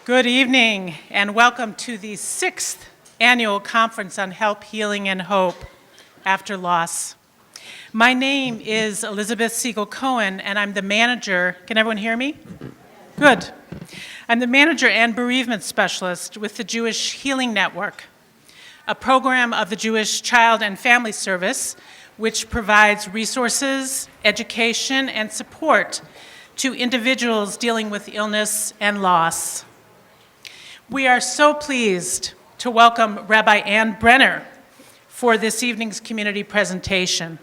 Good evening, and welcome to the 6th Annual Conference on Help, Healing, and Hope After Loss. My name is Elizabeth Siegel-Cohen, and I'm the manager. Can everyone hear me? Good. I'm the manager and bereavement specialist with the Jewish Healing Network, a program of the Jewish Child and Family Service, which provides resources, education, and support to individuals dealing with illness and loss. We are so pleased to welcome Rabbi Brener for this evening's community presentation.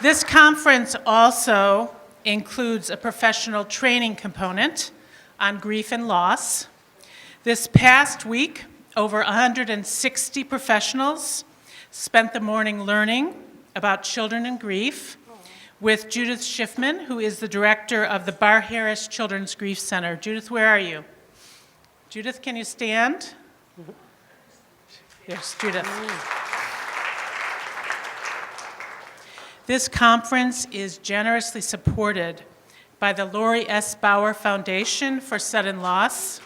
This conference also includes a professional training component on grief and loss. This past week, over 160 professionals spent the morning learning about children and grief with Judith Schiffman, who is the director of the Bar Harris Children's Grief Center. Judith, where are you? Judith, can you stand? There's Judith. This conference is generously supported by the Lauri S. Bauer Foundation for Sudden Loss.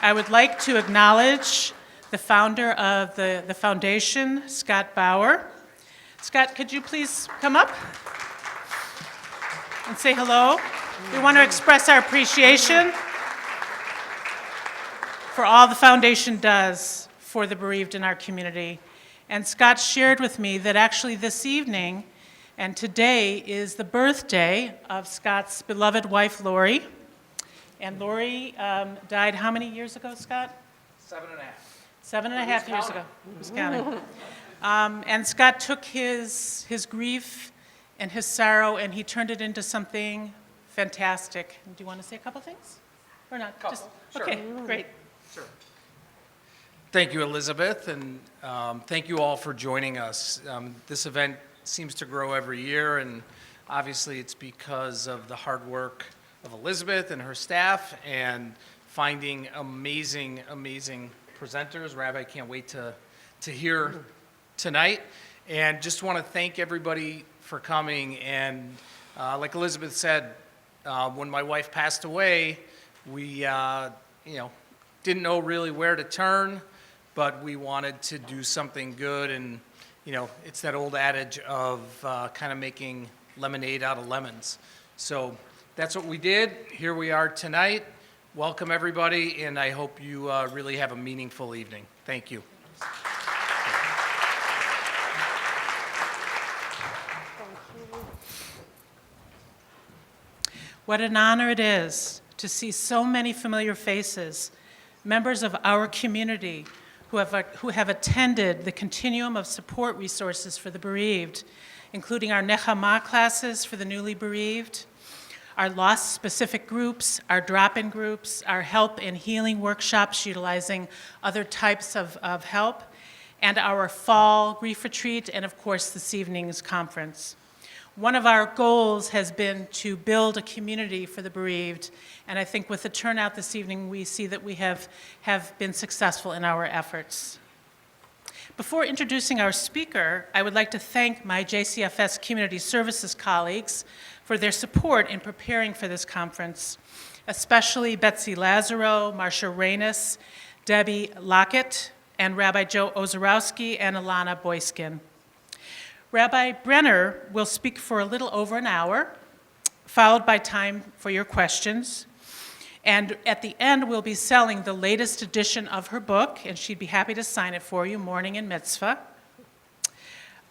I would like to acknowledge the founder of the foundation, Scott Bauer. Scott, could you please come up and say hello? We want to express our appreciation for all the foundation does for the bereaved in our community. And Scott shared with me that actually this evening and today is the birthday of Scott's beloved wife, Lauri. And Lauri died how many years ago, Scott? 7.5. 7.5 years ago. Who's counting? And Scott took his grief and his sorrow and he turned it into something fantastic. Do you want to say a couple things? Or not? Sure. Okay, great. Sure. Thank you, Elizabeth, and thank you all for joining us. This event seems to grow every year, and obviously it's because of the hard work of Elizabeth and her staff and finding amazing presenters. Rabbi, I can't wait to hear tonight. And just want to thank everybody for coming. And like Elizabeth said, when my wife passed away, we didn't know really where to turn, but we wanted to do something good. And it's that old adage of kind of making lemonade out of lemons. So that's what we did. Here we are tonight. Welcome, everybody, and I hope you really have a meaningful evening. Thank you. What an honor it is to see so many familiar faces, members of our community who have attended the continuum of support resources for the bereaved, including our Nechama classes for the newly bereaved, our loss-specific groups, our drop-in groups, our help and healing workshops utilizing other types of help, and our fall grief retreat, and of course this evening's conference. One of our goals has been to build a community for the bereaved, and I think with the turnout this evening, we see that we have been successful in our efforts. Before introducing our speaker, I would like to thank my JCFS Community Services colleagues for their support in preparing for this conference, especially Betsy Lazaro, Marcia Reynes, Debbie Lockett, and Rabbi Joe Ozarowski and Alana Boyskin. Rabbi Brener will speak for a little over an hour, followed by time for your questions. And at the end, we'll be selling the latest edition of her book, and she'd be happy to sign it for you, Morning in Mitzvah.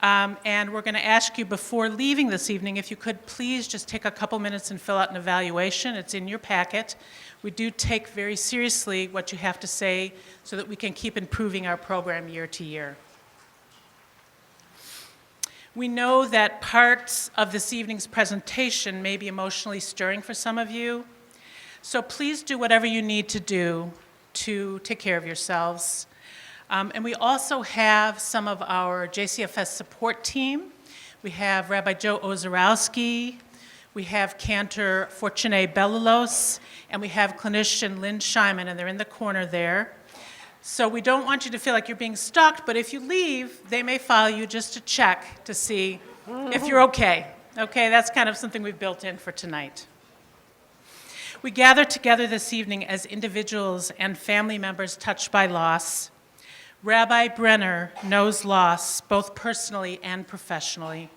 And we're going to ask you before leaving this evening, if you could please just take a couple minutes and fill out an evaluation. It's in your packet. We do take very seriously what you have to say so that we can keep improving our program year to year. We know that parts of this evening's presentation may be emotionally stirring for some of you, so please do whatever you need to do to take care of yourselves. And we also have some of our JCFS support team. We have Rabbi Joe Ozarowski, we have Cantor Fortuné Bellulos, and we have clinician Lynn Scheiman, and they're in the corner there. So we don't want you to feel like you're being stalked, but if you leave, they may follow you just to check to see if you're okay. Okay, that's kind of something we've built in for tonight. We gather together this evening as individuals and family members touched by loss. Rabbi Brener knows loss both personally and professionally.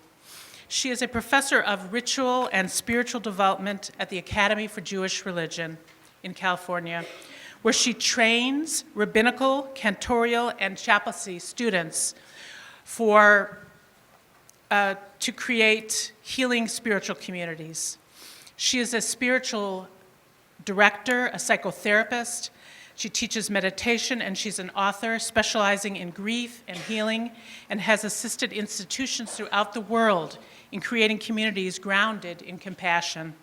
She is a professor of ritual and spiritual development at the Academy for Jewish Religion in California, where she trains rabbinical, cantorial, and chaplaincy students to create healing spiritual communities. She is a spiritual director, a psychotherapist. She teaches meditation, and she's an author specializing in grief and healing, and has assisted institutions throughout the world in creating communities grounded in compassion.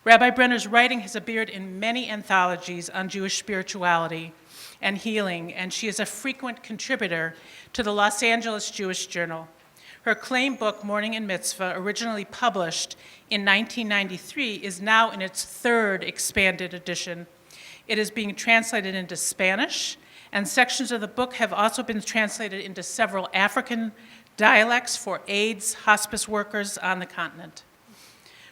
Rabbi Brener's writing has appeared in many anthologies on Jewish spirituality and healing, and she is a frequent contributor to the Los Angeles Jewish Journal. Her acclaimed book, Mourning and Mitzvah, originally published in 1993, is now in its third expanded edition. It is being translated into Spanish, and sections of the book have also been translated into several African dialects for AIDS hospice workers on the continent.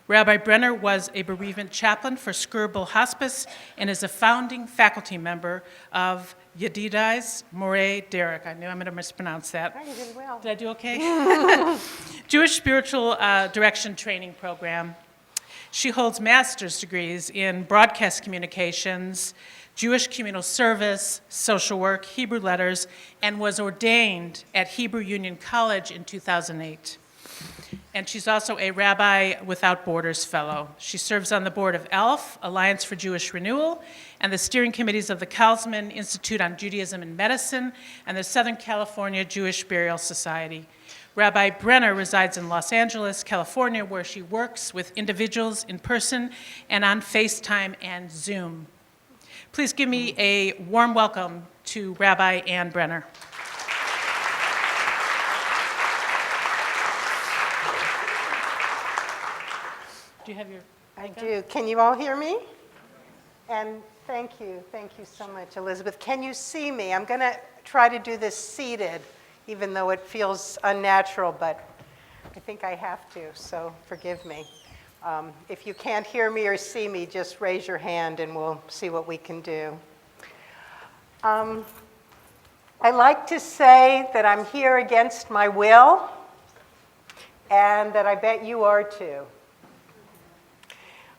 Rabbi Brener was a bereavement chaplain for Skirball Hospice and is a founding faculty member of Yedidai's Moreh Derek. I knew I'm going to mispronounce that. You did well. Did I do okay? Jewish Spiritual Direction Training Program. She holds master's degrees in broadcast communications, Jewish communal service, social work, Hebrew letters, and was ordained at Hebrew Union College in 2008. And she's also a Rabbi Without Borders Fellow. She serves on the board of ALF, Alliance for Jewish Renewal, and the steering committees of the Kalsman Institute on Judaism and Medicine and the Southern California Jewish Burial Society. Rabbi Brener resides in Los Angeles, California, where she works with individuals in person and on FaceTime and Zoom. Please give me a warm welcome to Rabbi Ann Brener. Do you have your I do. Can you all hear me? And thank you so much, Elizabeth. Can you see me? I'm going to try to do this seated, even though it feels unnatural, but I think I have to, so forgive me. If you can't hear me or see me, just raise your hand and we'll see what we can do. I like to say that I'm here against my will, and that I bet you are too.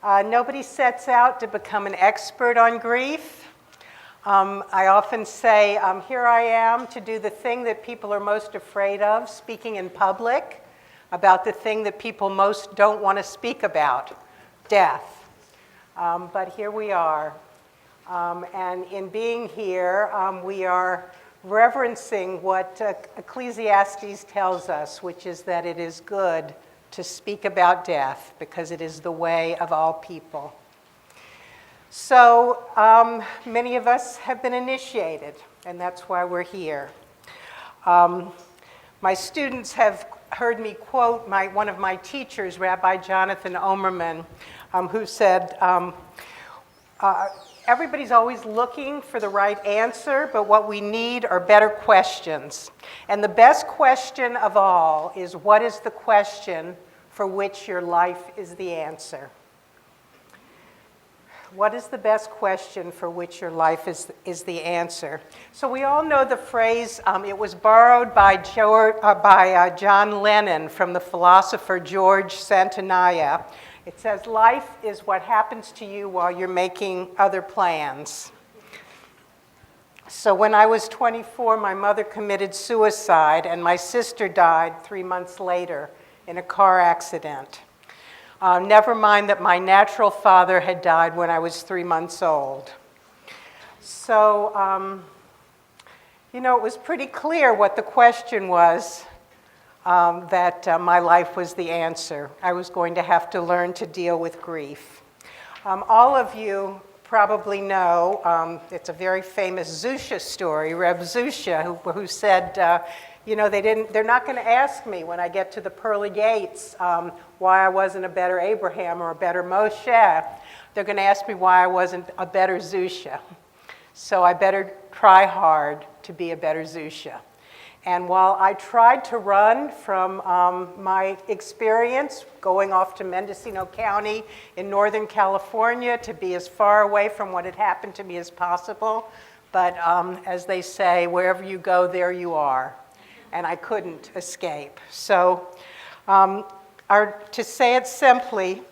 Nobody sets out to become an expert on grief. I often say, here I am to do the thing that people are most afraid of, speaking in public about the thing that people most don't want to speak about, death. But here we are. And in being here, we are reverencing what Ecclesiastes tells us, which is that it is good to speak about death because it is the way of all people. So many of us have been initiated, and that's why we're here. My students have heard me quote one of my teachers, Rabbi Jonathan Omerman, who said, everybody's always looking for the right answer, but what we need are better questions. And the best question of all is, what is the question for which your life is the answer? What is the best question for which your life is the answer? So we all know the phrase, it was borrowed by John Lennon from the philosopher George Santayana. It says, life is what happens to you while you're making other plans. So when I was 24, my mother committed suicide, and my sister died 3 months later in a car accident. Never mind that my natural father had died when I was 3 months old. So, it was pretty clear what the question was, that my life was the answer. I was going to have to learn to deal with grief. All of you probably know, it's a very famous Zusha story, Reb Zusha, who said, they're not going to ask me when I get to the pearly gates why I wasn't a better Abraham or a better Moshe. They're going to ask me why I wasn't a better Zusha. So I better try hard to be a better Zusha. And while I tried to run from my experience going off to Mendocino County in Northern California to be as far away from what had happened to me as possible, but as they say, wherever you go, there you are. And I couldn't escape. So to say it simply,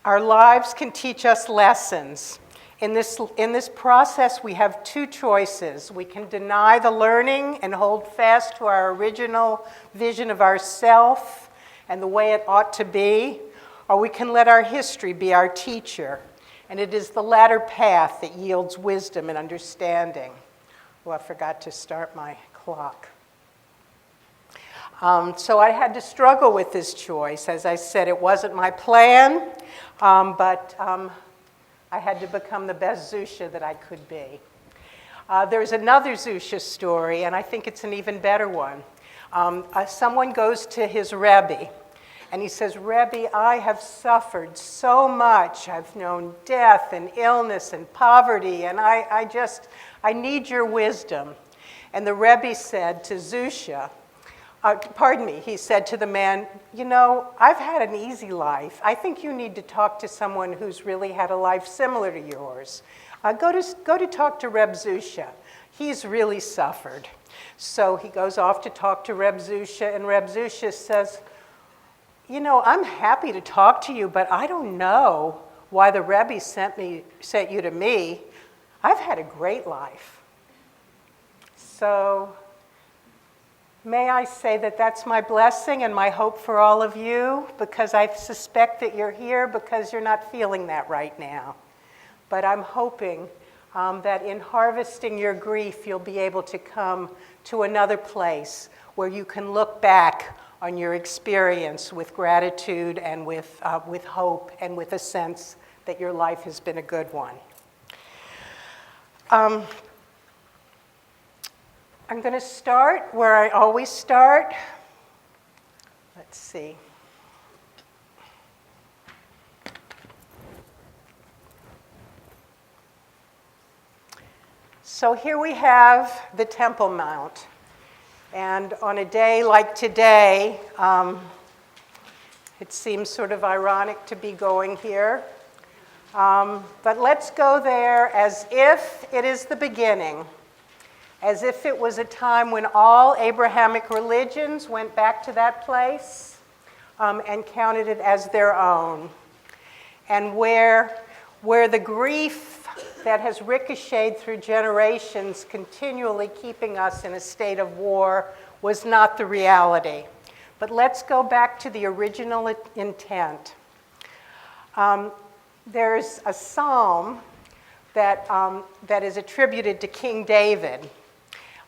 our lives can teach us lessons. In this process, we have two choices. We can deny the learning and hold fast to our original vision of ourself and the way it ought to be, or we can let our history be our teacher. And it is the latter path that yields wisdom and understanding. Oh, I forgot to start my clock. So I had to struggle with this choice. As I said, it wasn't my plan, but I had to become the best Zusha that I could be. There's another Zusha story, and I think it's an even better one. Someone goes to his Rebbe, and he says, Rebbe, I have suffered so much. I've known death and illness and poverty, and I need your wisdom. And the Rebbe said to Zusha, he said to the man, you know, I've had an easy life. I think you need to talk to someone who's really had a life similar to yours. Go to talk to Reb Zusha. He's really suffered. So he goes off to talk to Reb Zusha, and Reb Zusha says, you know, I'm happy to talk to you, but I don't know why the Rebbe sent you to me. I've had a great life. So may I say that that's my blessing and my hope for all of you, because I suspect that you're here because you're not feeling that right now. But I'm hoping that in harvesting your grief, you'll be able to come to another place where you can look back on your experience with gratitude and with hope and with a sense that your life has been a good one. I'm going to start where I always start. Let's see. So here we have the Temple Mount. And on a day like today, it seems sort of ironic to be going here. But let's go there as if it is the beginning. As if it was a time when all Abrahamic religions went back to that place and counted it as their own. And where the grief that has ricocheted through generations, continually keeping us in a state of war, was not the reality. But let's go back to the original intent. There's a psalm that is attributed to King David.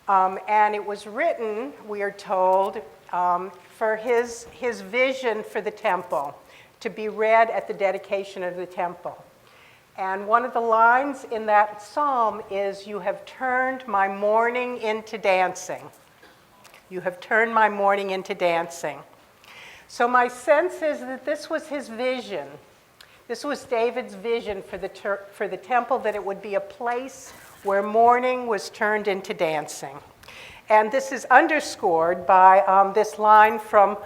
And it was written, we are told, for his vision for the temple, to be read at the dedication of the temple. And one of the lines in that psalm is, you have turned my mourning into dancing. You have turned my mourning into dancing. So my sense is that this was his vision. This was David's vision for the temple, that it would be a place where mourning was turned into dancing. And this is underscored by this line from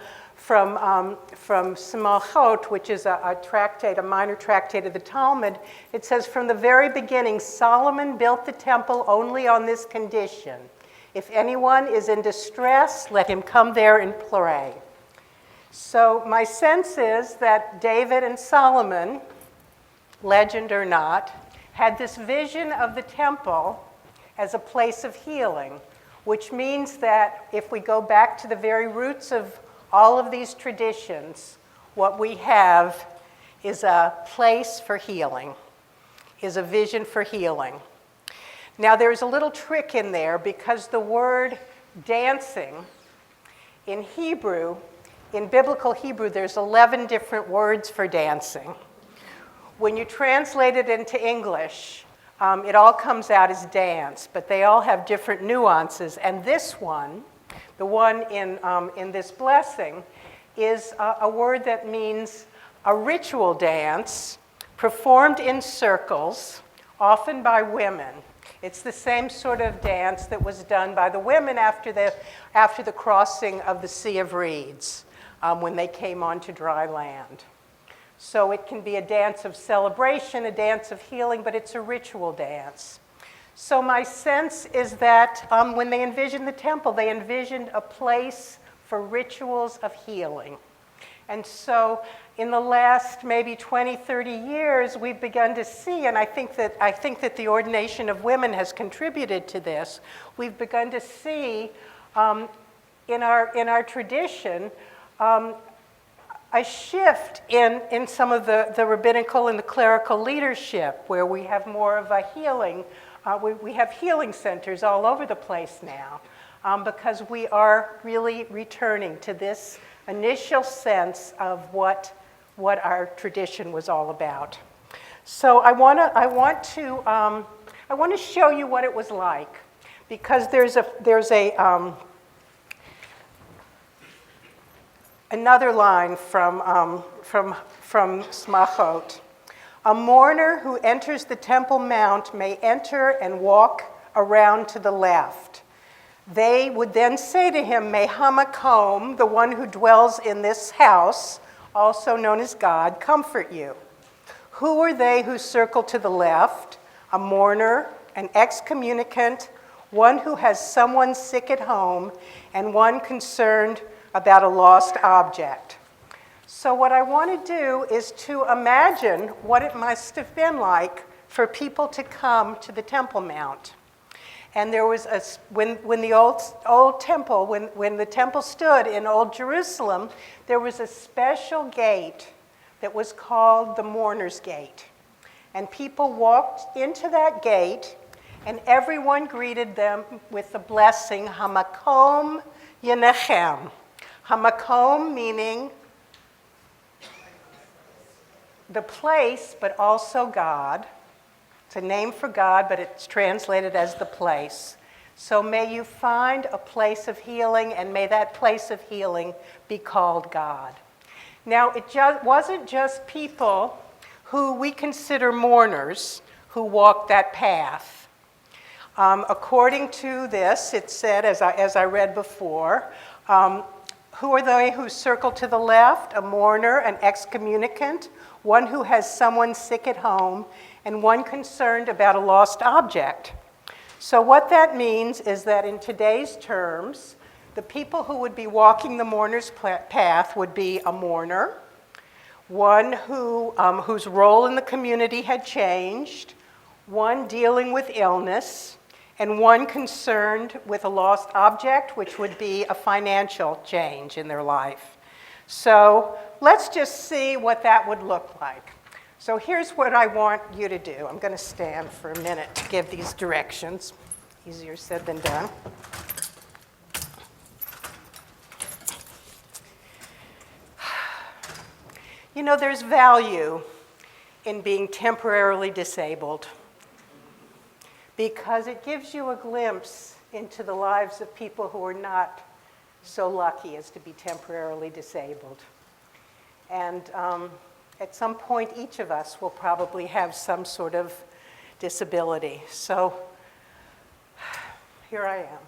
Simachot, which is a minor tractate of the Talmud. It says, from the very beginning, Solomon built the temple only on this condition. If anyone is in distress, let him come there and pray. So my sense is that David and Solomon, legend or not, had this vision of the temple as a place of healing, which means that if we go back to the very roots of all of these traditions, what we have is a place for healing, is a vision for healing. Now there's a little trick in there, because the word dancing in Hebrew, in biblical Hebrew, there's 11 different words for dancing. When you translate it into English, it all comes out as dance, but they all have different nuances. And this one, the one in this blessing, is a word that means a ritual dance performed in circles, often by women. It's the same sort of dance that was done by the women after the crossing of the Sea of Reeds, when they came onto dry land. So it can be a dance of celebration, a dance of healing, but it's a ritual dance. So my sense is that when they envisioned the temple, they envisioned a place for rituals of healing. And so in the last maybe 20, 30 years, we've begun to see, and I think that the ordination of women has contributed to this, we've begun to see in our tradition a shift in some of the rabbinical and the clerical leadership, where we have more of a healing. We have healing centers all over the place now, because we are really returning to this initial sense of what our tradition was all about. So I want to show you what it was like, because there's another line from Smachot. A mourner who enters the Temple Mount may enter and walk around to the left. They would then say to him, "May Hamakom, the one who dwells in this house, also known as God, comfort you." Who are they who circle to the left? A mourner, an excommunicant, one who has someone sick at home, and one concerned about a lost object. So what I want to do is to imagine what it must have been like for people to come to the Temple Mount. And there was when the old temple, when the temple stood in Old Jerusalem, there was a special gate that was called the Mourner's Gate. And people walked into that gate, and everyone greeted them with the blessing, Hamakom Yenechem. Hamakom meaning the place, but also God. It's a name for God, but it's translated as the place. So may you find a place of healing, and may that place of healing be called God. Now, it wasn't just people who we consider mourners who walked that path. According to this, it said, as I read before, who are they who circle to the left? A mourner, an excommunicant, one who has someone sick at home, and one concerned about a lost object. So what that means is that in today's terms, the people who would be walking the mourner's path would be a mourner, one whose role in the community had changed, one dealing with illness, and one concerned with a lost object, which would be a financial change in their life. So let's just see what that would look like. So here's what I want you to do. I'm going to stand for a minute to give these directions. Easier said than done. You know, there's value in being temporarily disabled, because it gives you a glimpse into the lives of people who are not so lucky as to be temporarily disabled. And at some point, each of us will probably have some sort of disability. So here I am.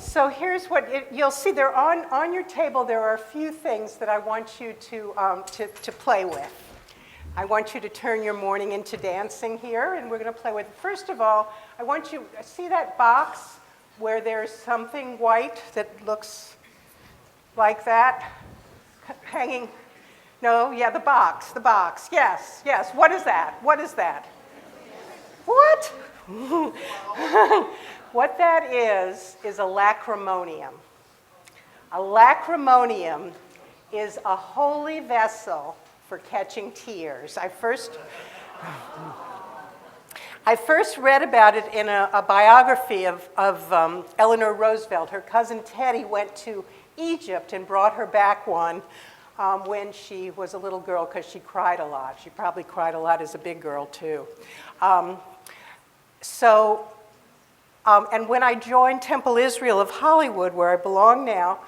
So here's what you'll see. There on your table, there are a few things that I want you to play with. I want you to turn your morning into dancing here, and we're going to play with it. First of all, I want you to see that box where there's something white that looks like that hanging. No, yeah, the box, yes. What is that? What? What that is a lacrimonium. A lacrimonium is a holy vessel for catching tears. I first read about it in a biography of Eleanor Roosevelt. Her cousin Teddy went to Egypt and brought her back one when she was a little girl, because she cried a lot. She probably cried a lot as a big girl, too. And when I joined Temple Israel of Hollywood, where I belong now,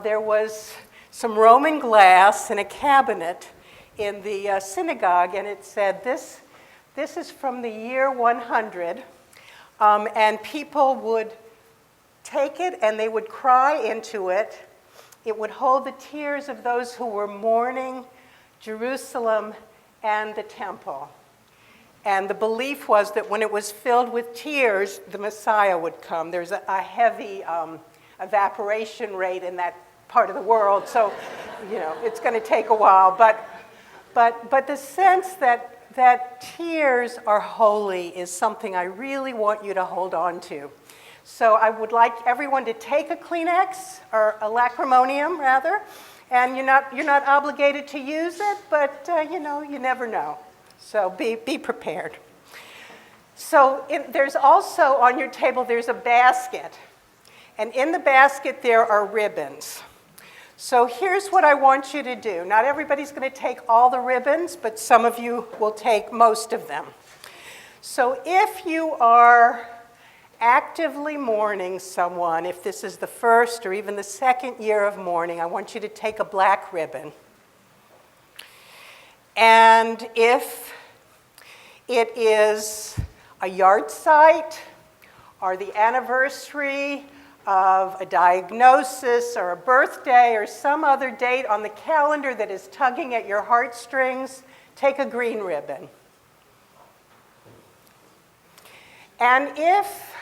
there was some Roman glass in a cabinet in the synagogue, and it said, This is from the year 100, and people would take it and they would cry into it. It would hold the tears of those who were mourning Jerusalem and the temple. And the belief was that when it was filled with tears, the Messiah would come. There's a heavy evaporation rate in that part of the world, so it's going to take a while. But the sense that tears are holy is something I really want you to hold on to. So I would like everyone to take a Kleenex, or a lacrimonium rather, and you're not obligated to use it, but you never know. So be prepared. So there's also on your table, there's a basket. And in the basket there are ribbons. So here's what I want you to do. Not everybody's going to take all the ribbons, but some of you will take most of them. So if you are actively mourning someone, if this is the first or even the second year of mourning, I want you to take a black ribbon. And if it is a yard site or the anniversary of a diagnosis or a birthday or some other date on the calendar that is tugging at your heartstrings, take a green ribbon. And if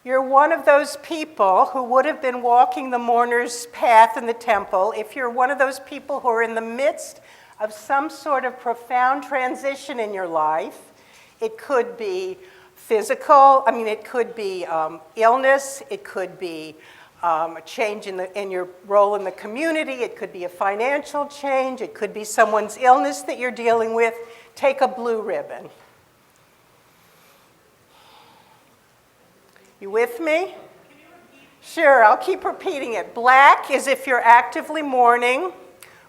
you're one of those people who would have been walking the mourner's path in the temple, if you're one of those people who are in the midst of some sort of profound transition in your life, it could be physical, it could be illness, it could be a change in your role in the community, it could be a financial change, it could be someone's illness that you're dealing with, take a blue ribbon. You with me? Sure, I'll keep repeating it. Black is if you're actively mourning.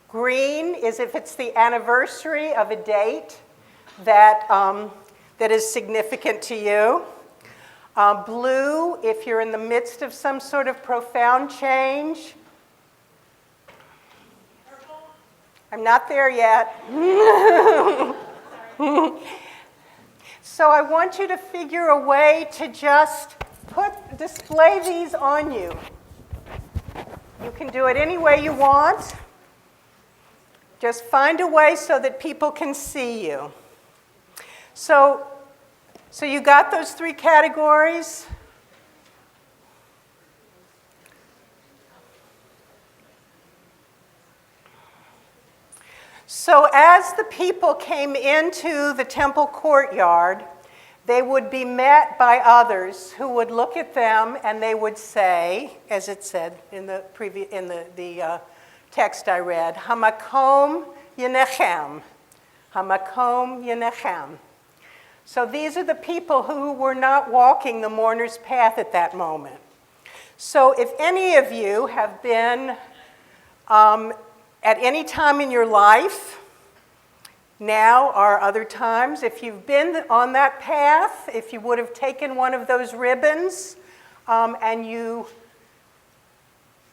Green is if it's the anniversary of a date that is significant to you. Blue if you're in the midst of some sort of profound change. Purple. I'm not there yet. So I want you to figure a way to just display these on you. You can do it any way you want. Just find a way so that people can see you. So you got those three categories? So as the people came into the temple courtyard, they would be met by others who would look at them and they would say, as it said in the text I read, Hamakom Yenechem. Hamakom Yenechem. So these are the people who were not walking the mourner's path at that moment. So if any of you have been at any time in your life, now or other times, if you've been on that path, if you would have taken one of those ribbons and you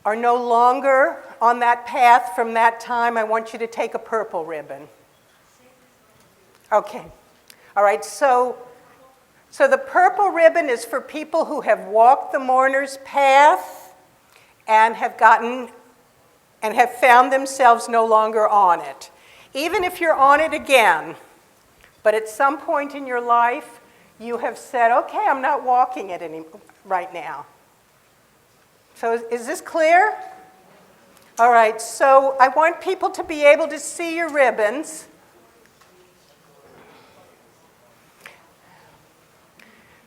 are no longer on that path from that time, I want you to take a purple ribbon. Okay. All right, so the purple ribbon is for people who have walked the mourner's path and have found themselves no longer on it. Even if you're on it again, but at some point in your life, you have said, okay, I'm not walking it right now. So is this clear? All right, so I want people to be able to see your ribbons.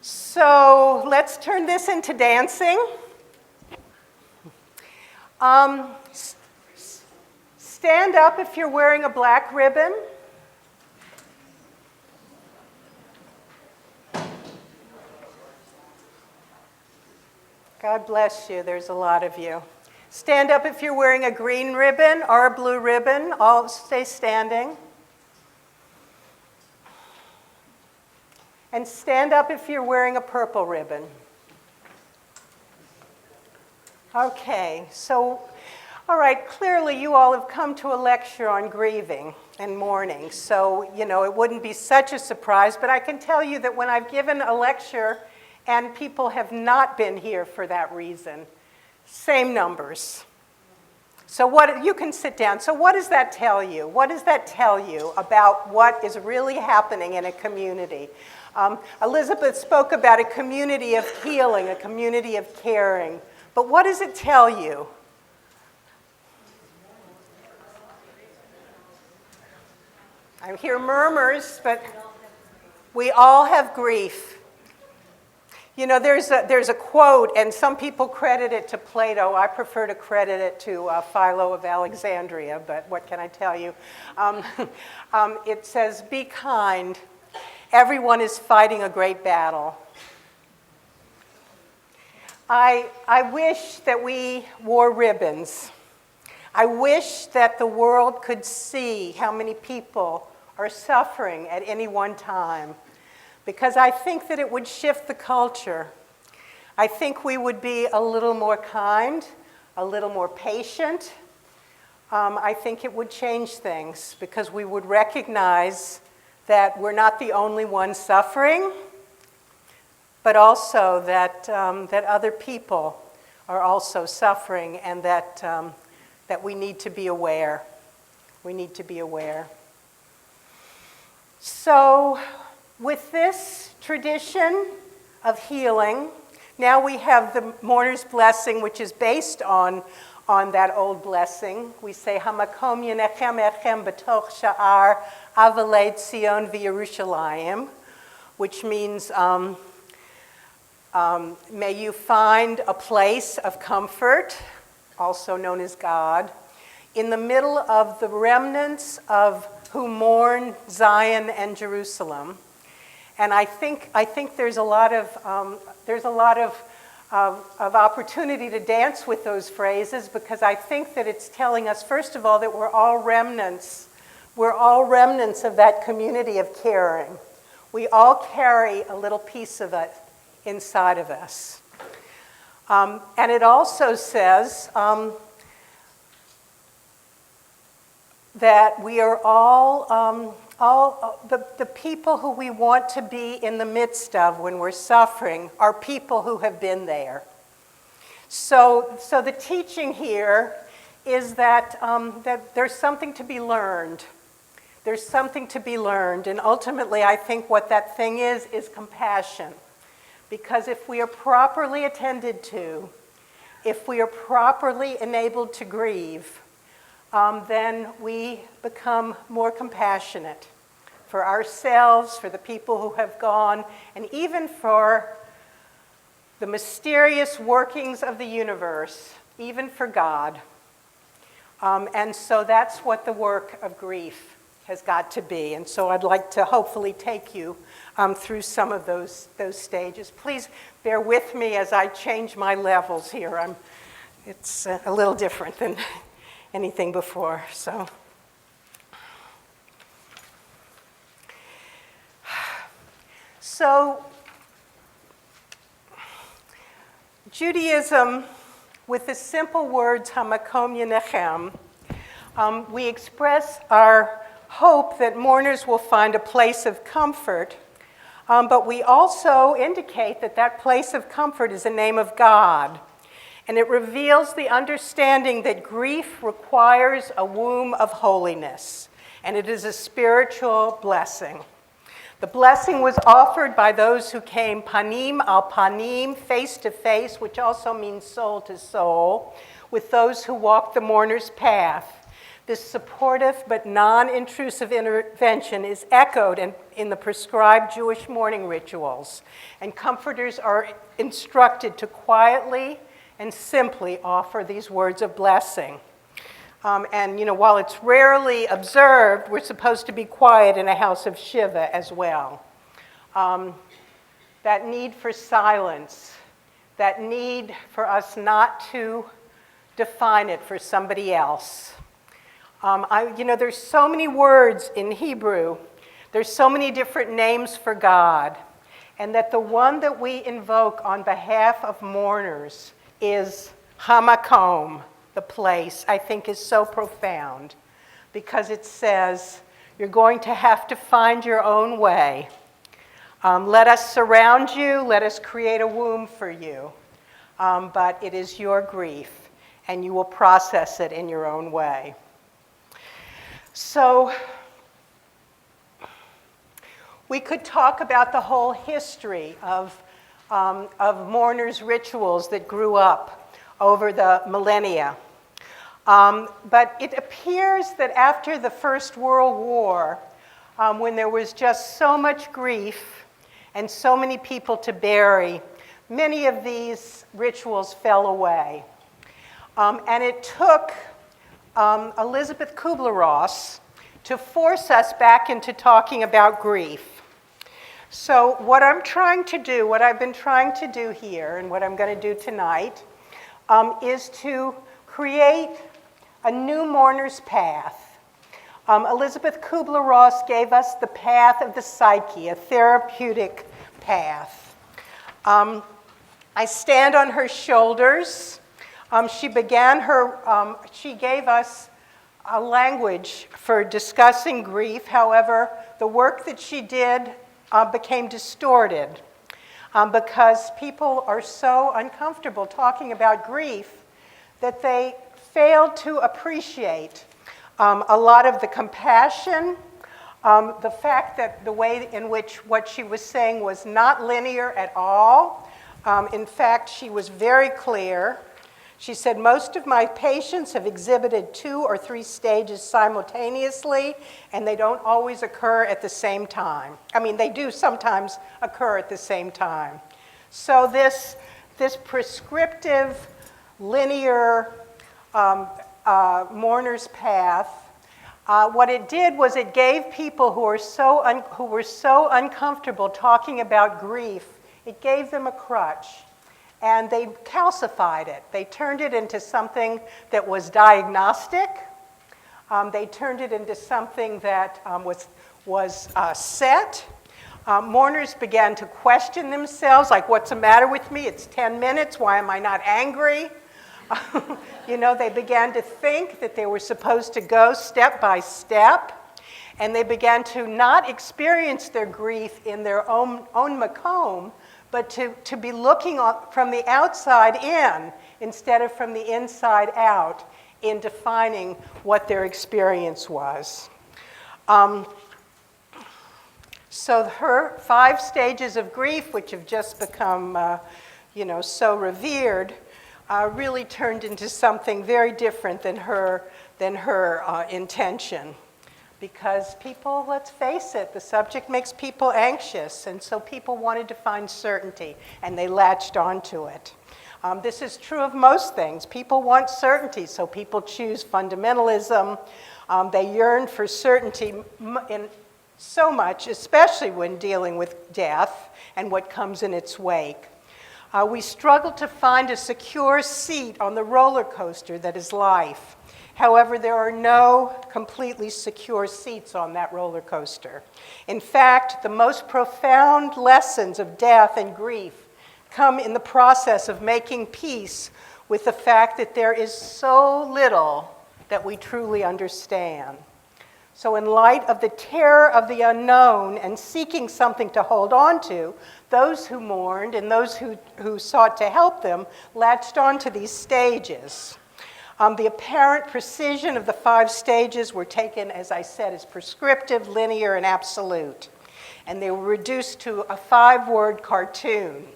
So let's turn this into dancing. Stand up if you're wearing a black ribbon. God bless you. There's a lot of you. Stand up if you're wearing a green ribbon or a blue ribbon. All stay standing. And stand up if you're wearing a purple ribbon. Okay, so All right, clearly you all have come to a lecture on grieving and mourning, so, it wouldn't be such a surprise, but I can tell you that when I've given a lecture and people have not been here for that reason, same numbers. So you can sit down. So what does that tell you? What does that tell you about what is really happening in a community? Elizabeth spoke about a community of healing, a community of caring, but what does it tell you? I hear murmurs, but we all have grief. There's a quote, and some people credit it to Plato. I prefer to credit it to Philo of Alexandria, but what can I tell you? It says, "Be kind. Everyone is fighting a great battle." I wish that we wore ribbons. I wish that the world could see how many people are suffering at any one time, because I think that it would shift the culture. I think we would be a little more kind, a little more patient. I think it would change things, because we would recognize that we're not the only ones suffering, but also that other people are also suffering, and that we need to be aware. We need to be aware. So, with this tradition of healing, now we have the mourner's blessing, which is based on that old blessing. We say, "Hamakom yenechem echem betoch sha'ar avalei Tzion v'Yerushalayim," which means, may you find a place of comfort, also known as God, in the middle of the remnants of who mourn Zion and Jerusalem. And I think there's a lot of opportunity to dance with those phrases, because I think that it's telling us, first of all, that we're all remnants. We're all remnants of that community of caring. We all carry a little piece of it inside of us. And it also says that we are all the people who we want to be in the midst of when we're suffering are people who have been there. So the teaching here is that there's something to be learned. There's something to be learned, and ultimately I think what that thing is compassion. Because if we are properly attended to, if we are properly enabled to grieve, then we become more compassionate for ourselves, for the people who have gone, and even for the mysterious workings of the universe, even for God. And so that's what the work of grief has got to be. And so I'd like to hopefully take you through some of those stages. Please bear with me as I change my levels here. It's a little different than anything before. So Judaism, with the simple words Hamakom Yenechem, we express our hope that mourners will find a place of comfort, but we also indicate that that place of comfort is the name of God. And it reveals the understanding that grief requires a womb of holiness, and it is a spiritual blessing. The blessing was offered by those who came panim al panim, face to face, which also means soul to soul, with those who walked the mourner's path. This supportive but non-intrusive intervention is echoed in the prescribed Jewish mourning rituals, and comforters are instructed to quietly and simply offer these words of blessing. And while it's rarely observed, we're supposed to be quiet in a house of Shiva as well. That need for silence, that need for us not to define it for somebody else. There's so many words in Hebrew. There's so many different names for God. And that the one that we invoke on behalf of mourners is Hamakom, the place, I think is so profound, because it says, you're going to have to find your own way. Let us surround you, let us create a womb for you, but it is your grief, and you will process it in your own way. So, we could talk about the whole history of mourners' rituals that grew up over the millennia. But it appears that after the First World War, when there was just so much grief and so many people to bury, many of these rituals fell away. And it took Elizabeth Kubler-Ross to force us back into talking about grief. So what I'm trying to do, what I've been trying to do here, and what I'm going to do tonight, is to create a new mourner's path. Elizabeth Kubler-Ross gave us the path of the psyche, a therapeutic path. I stand on her shoulders. She gave us a language for discussing grief. However, the work that she did became distorted because people are so uncomfortable talking about grief that they failed to appreciate a lot of the compassion, the fact that the way in which what she was saying was not linear at all. In fact, she was very clear. She said, most of my patients have exhibited 2 or 3 stages simultaneously, and they don't always occur at the same time. I mean, they do sometimes occur at the same time. So this prescriptive, linear mourner's path, what it did was it gave people who were so uncomfortable talking about grief, it gave them a crutch. And they calcified it. They turned it into something that was diagnostic. They turned it into something that was set. Mourners began to question themselves, like, what's the matter with me? It's 10 minutes. Why am I not angry? They began to think that they were supposed to go step by step. And they began to not experience their grief in their own macomb, but to be looking from the outside in instead of from the inside out in defining what their experience was. So her 5 stages of grief, which have just become, so revered, really turned into something very different than her intention. Because people, let's face it, the subject makes people anxious, and so people wanted to find certainty, and they latched onto it. This is true of most things. People want certainty, so people choose fundamentalism. They yearn for certainty in so much, especially when dealing with death and what comes in its wake. We struggle to find a secure seat on the roller coaster that is life. However, there are no completely secure seats on that roller coaster. In fact, the most profound lessons of death and grief come in the process of making peace with the fact that there is so little that we truly understand. So in light of the terror of the unknown and seeking something to hold on to, those who mourned and those who sought to help them latched onto these stages. The apparent precision of the 5 stages were taken, as I said, as prescriptive, linear, and absolute. And they were reduced to a 5-word cartoon.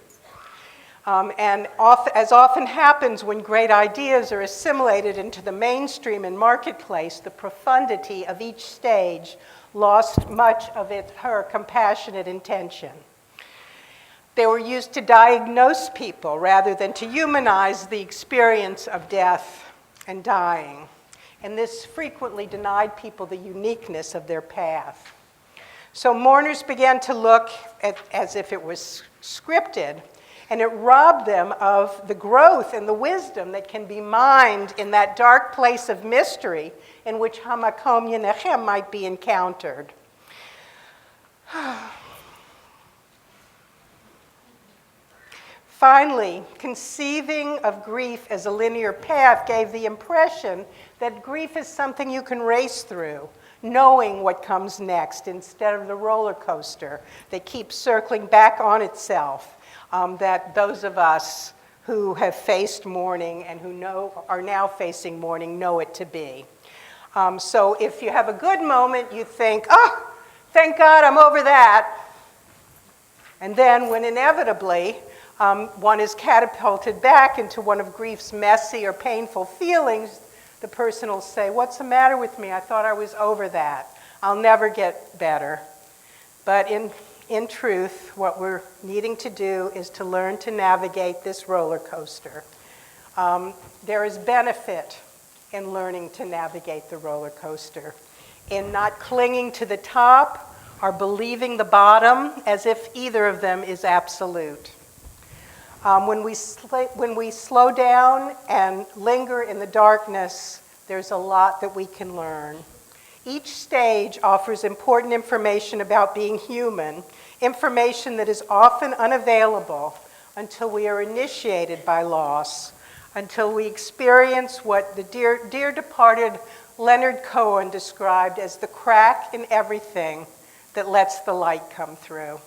As often happens when great ideas are assimilated into the mainstream and marketplace, the profundity of each stage lost much of her compassionate intention. They were used to diagnose people rather than to humanize the experience of death and dying. And this frequently denied people the uniqueness of their path. So mourners began to look at as if it was scripted, and it robbed them of the growth and the wisdom that can be mined in that dark place of mystery in which Hamakom Yenechem might be encountered. Finally, conceiving of grief as a linear path gave the impression that grief is something you can race through, knowing what comes next instead of the roller coaster that keeps circling back on itself, that those of us who have faced mourning and who are now facing mourning know it to be. So if you have a good moment, you think, oh, thank God I'm over that. And then when inevitably one is catapulted back into one of grief's messy or painful feelings, the person will say, what's the matter with me? I thought I was over that. I'll never get better. But in truth, what we're needing to do is to learn to navigate this roller coaster. There is benefit in learning to navigate the roller coaster, in not clinging to the top or believing the bottom as if either of them is absolute. When we slow down and linger in the darkness, there's a lot that we can learn. Each stage offers important information about being human, information that is often unavailable until we are initiated by loss, until we experience what the dear departed Leonard Cohen described as the crack in everything that lets the light come through.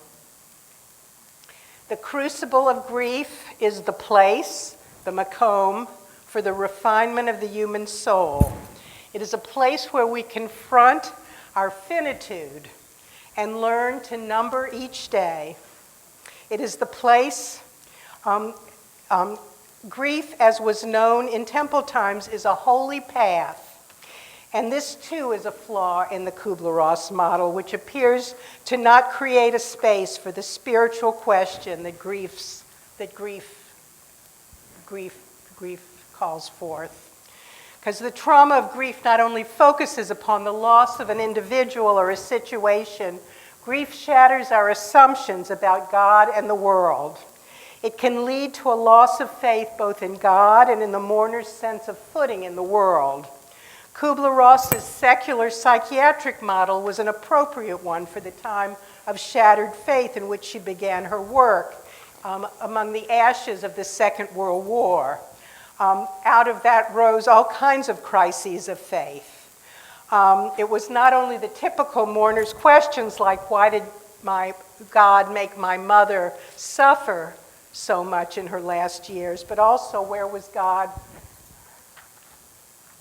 The crucible of grief is the place, the makom, for the refinement of the human soul. It is a place where we confront our finitude and learn to number each day. It is the place, grief, as was known in temple times, is a holy path. And this too is a flaw in the Kubler-Ross model, which appears to not create a space for the spiritual question that grief calls forth. Because the trauma of grief not only focuses upon the loss of an individual or a situation, grief shatters our assumptions about God and the world. It can lead to a loss of faith both in God and in the mourner's sense of footing in the world. Kubler-Ross's secular psychiatric model was an appropriate one for the time of shattered faith in which she began her work among the ashes of the Second World War. Out of that rose all kinds of crises of faith. It was not only the typical mourner's questions like, why did my God make my mother suffer so much in her last years, but also where was God?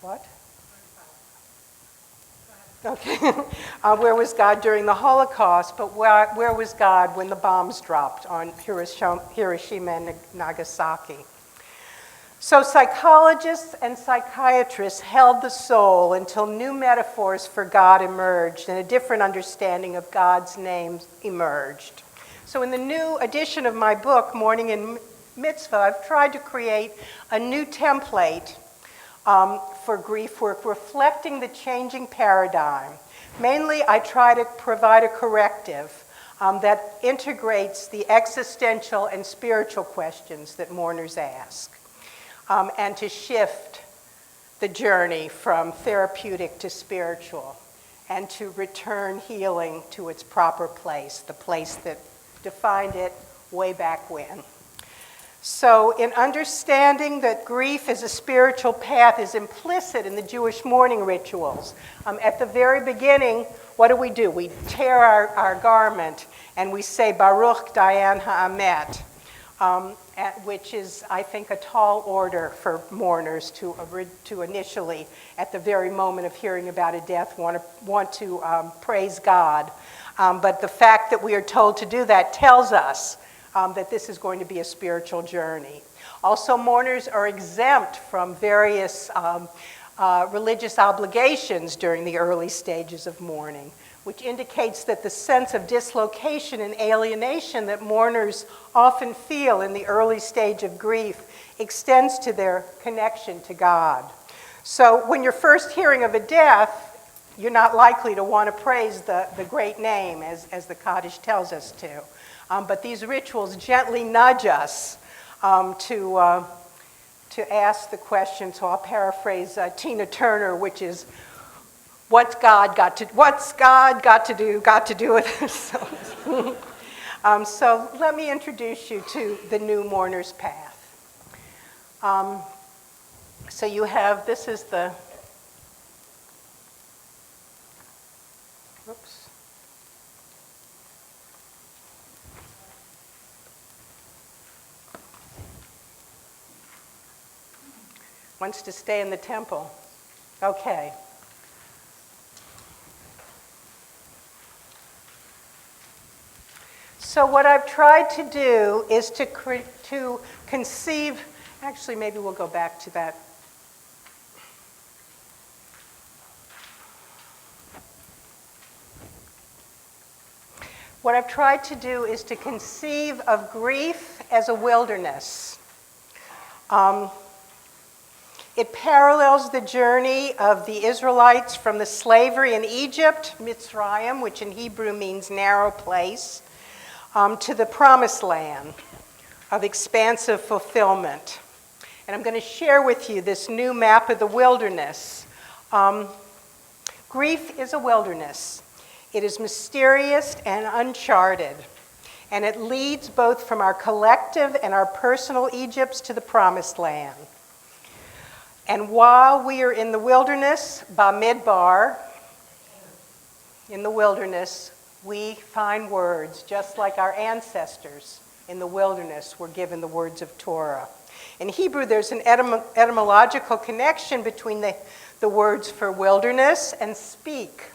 What? Okay. Where was God during the Holocaust, but where was God when the bombs dropped on Hiroshima and Nagasaki? So psychologists and psychiatrists held the soul until new metaphors for God emerged and a different understanding of God's name emerged. So in the new edition of my book, Mourning in Mitzvah, I've tried to create a new template for grief work, reflecting the changing paradigm. Mainly, I try to provide a corrective that integrates the existential and spiritual questions that mourners ask, and to shift the journey from therapeutic to spiritual, and to return healing to its proper place, the place that defined it way back when. So in understanding that grief as a spiritual path is implicit in the Jewish mourning rituals, at the very beginning, what do? We tear our garment and we say, Baruch Dayan Ha'amet, which is, I think, a tall order for mourners to initially, at the very moment of hearing about a death, want to praise God. But the fact that we are told to do that tells us that this is going to be a spiritual journey. Also, mourners are exempt from various religious obligations during the early stages of mourning, which indicates that the sense of dislocation and alienation that mourners often feel in the early stage of grief extends to their connection to God. So when you're first hearing of a death, you're not likely to want to praise the great name, as the Kaddish tells us to. But these rituals gently nudge us to ask the question. So I'll paraphrase Tina Turner, which is, "What's God got to do with this?" So let me introduce you to the new mourner's path. So you have, this is the, oops. Wants to stay in the temple. Okay. So what I've tried to do is to conceive, actually maybe we'll go back to that. What I've tried to do is to conceive of grief as a wilderness. It parallels the journey of the Israelites from the slavery in Egypt, Mitzrayim, which in Hebrew means narrow place, to the promised land of expansive fulfillment. And I'm going to share with you this new map of the wilderness. Grief is a wilderness. It is mysterious and uncharted, and it leads both from our collective and our personal Egypts to the promised land. And while we are in the wilderness, Bamidbar, in the wilderness, we find words just like our ancestors in the wilderness were given the words of Torah. In Hebrew, there's an etymological connection between the words for wilderness and speak,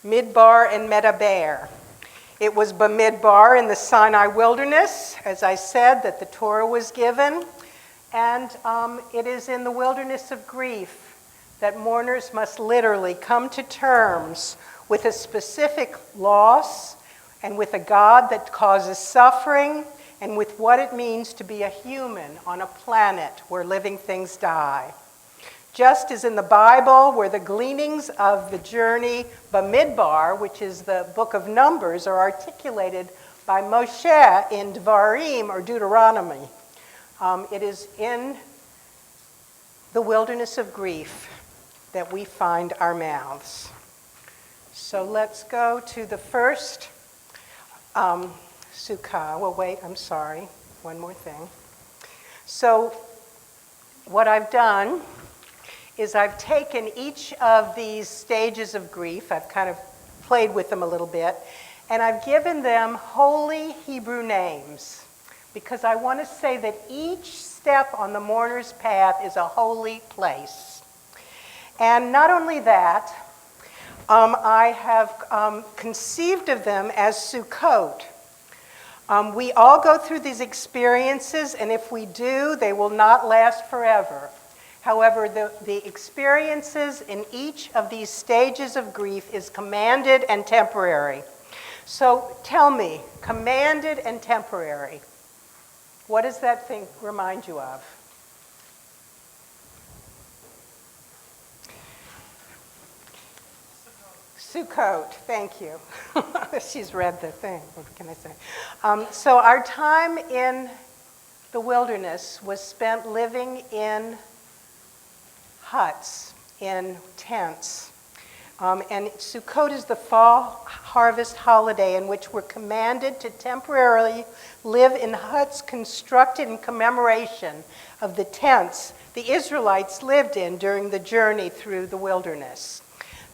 Midbar and Medaber. It was Bamidbar in the Sinai wilderness, as I said, that the Torah was given. And it is in the wilderness of grief that mourners must literally come to terms with a specific loss and with a God that causes suffering and with what it means to be a human on a planet where living things die. Just as in the Bible, where the gleanings of the journey Bamidbar, which is the book of Numbers, are articulated by Moshe in Devarim or Deuteronomy. It is in the wilderness of grief that we find our mouths. So let's go to the first sukkah. Well, wait, I'm sorry. One more thing. So what I've done is I've taken each of these stages of grief, I've kind of played with them a little bit, and I've given them holy Hebrew names, because I want to say that each step on the mourner's path is a holy place. And not only that, I have conceived of them as Sukkot. We all go through these experiences, and if we do, they will not last forever. However, the experiences in each of these stages of grief is commanded and temporary. So tell me, commanded and temporary, what does that thing remind you of? Sukkot, thank you. She's read the thing, what can I say? So our time in the wilderness was spent living in huts, in tents. And Sukkot is the fall harvest holiday in which we're commanded to temporarily live in huts constructed in commemoration of the tents the Israelites lived in during the journey through the wilderness.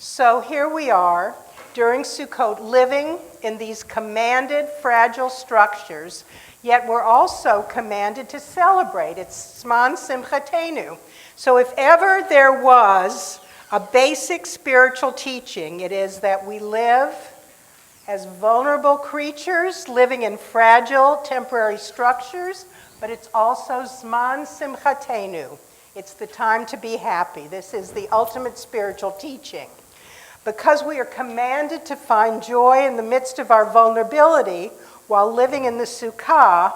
So here we are during Sukkot living in these commanded fragile structures, yet we're also commanded to celebrate. It's Zman Simchatenu. So if ever there was a basic spiritual teaching, it is that we live as vulnerable creatures living in fragile temporary structures, but it's also Zman Simchatenu. It's the time to be happy. This is the ultimate spiritual teaching. Because we are commanded to find joy in the midst of our vulnerability while living in the Sukkah,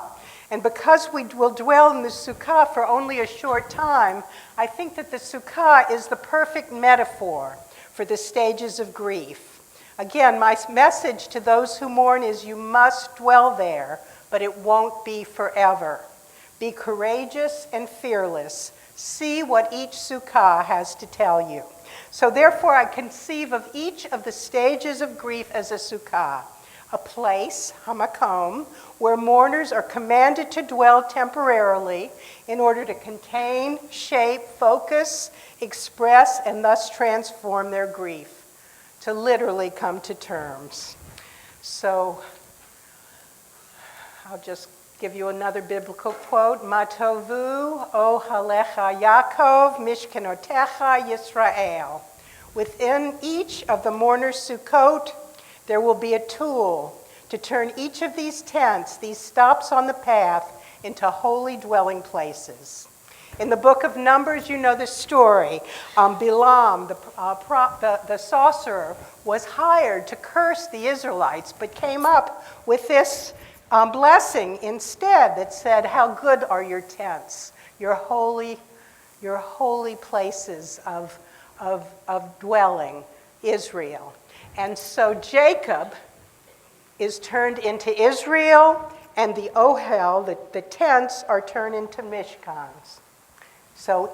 and because we will dwell in the Sukkah for only a short time, I think that the Sukkah is the perfect metaphor for the stages of grief. Again, my message to those who mourn is you must dwell there, but it won't be forever. Be courageous and fearless. See what each Sukkah has to tell you. So therefore, I conceive of each of the stages of grief as a Sukkah. a place, hamakom, where mourners are commanded to dwell temporarily in order to contain, shape, focus, express, and thus transform their grief, to literally come to terms. So I'll just give you another biblical quote. Matovu o halecha Yaakov mishkenotecha Yisrael. Within each of the mourner's sukkot, there will be a tool to turn each of these tents, these stops on the path, into holy dwelling places. In the book of Numbers, you know the story. Bilam, the sorcerer, was hired to curse the Israelites, but came up with this blessing instead that said, "How good are your tents, your holy places of dwelling, Israel." And so Jacob is turned into Israel, and the ohel, the tents, are turned into mishkans. So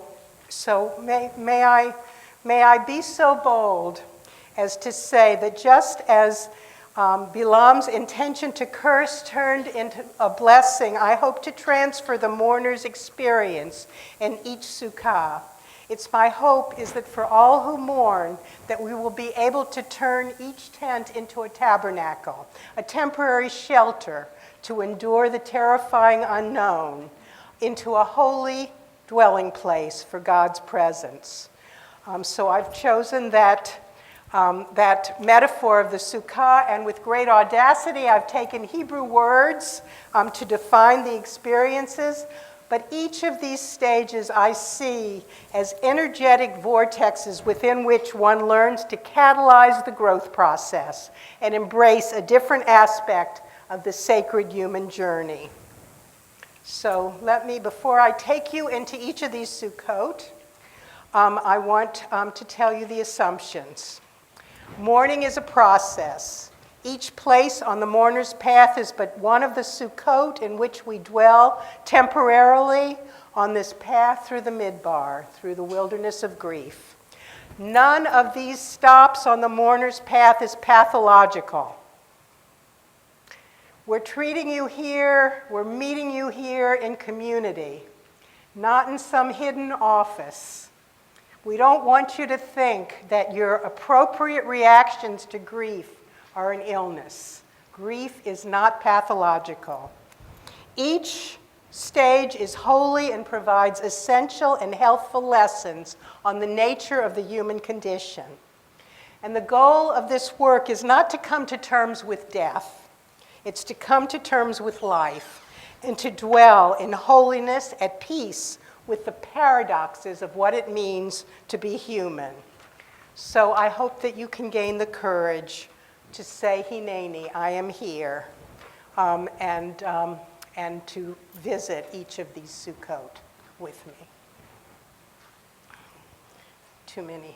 may I be so bold as to say that just as Bilam's intention to curse turned into a blessing, I hope to transfer the mourner's experience in each sukkah. It's my hope is that for all who mourn, that we will be able to turn each tent into a tabernacle, a temporary shelter to endure the terrifying unknown, into a holy dwelling place for God's presence. So I've chosen that metaphor of the sukkah, and with great audacity, I've taken Hebrew words to define the experiences. But each of these stages I see as energetic vortexes within which one learns to catalyze the growth process and embrace a different aspect of the sacred human journey. So let me, before I take you into each of these sukkot, I want to tell you the assumptions. Mourning is a process. Each place on the mourner's path is but one of the sukkot in which we dwell temporarily on this path through the midbar, through the wilderness of grief. None of these stops on the mourner's path is pathological. We're treating you here, we're meeting you here in community, not in some hidden office. We don't want you to think that your appropriate reactions to grief are an illness. Grief is not pathological. Each stage is holy and provides essential and healthful lessons on the nature of the human condition. And the goal of this work is not to come to terms with death. It's to come to terms with life and to dwell in holiness at peace with the paradoxes of what it means to be human. So I hope that you can gain the courage to say, Hineni, I am here, and to visit each of these sukkot with me. Too many.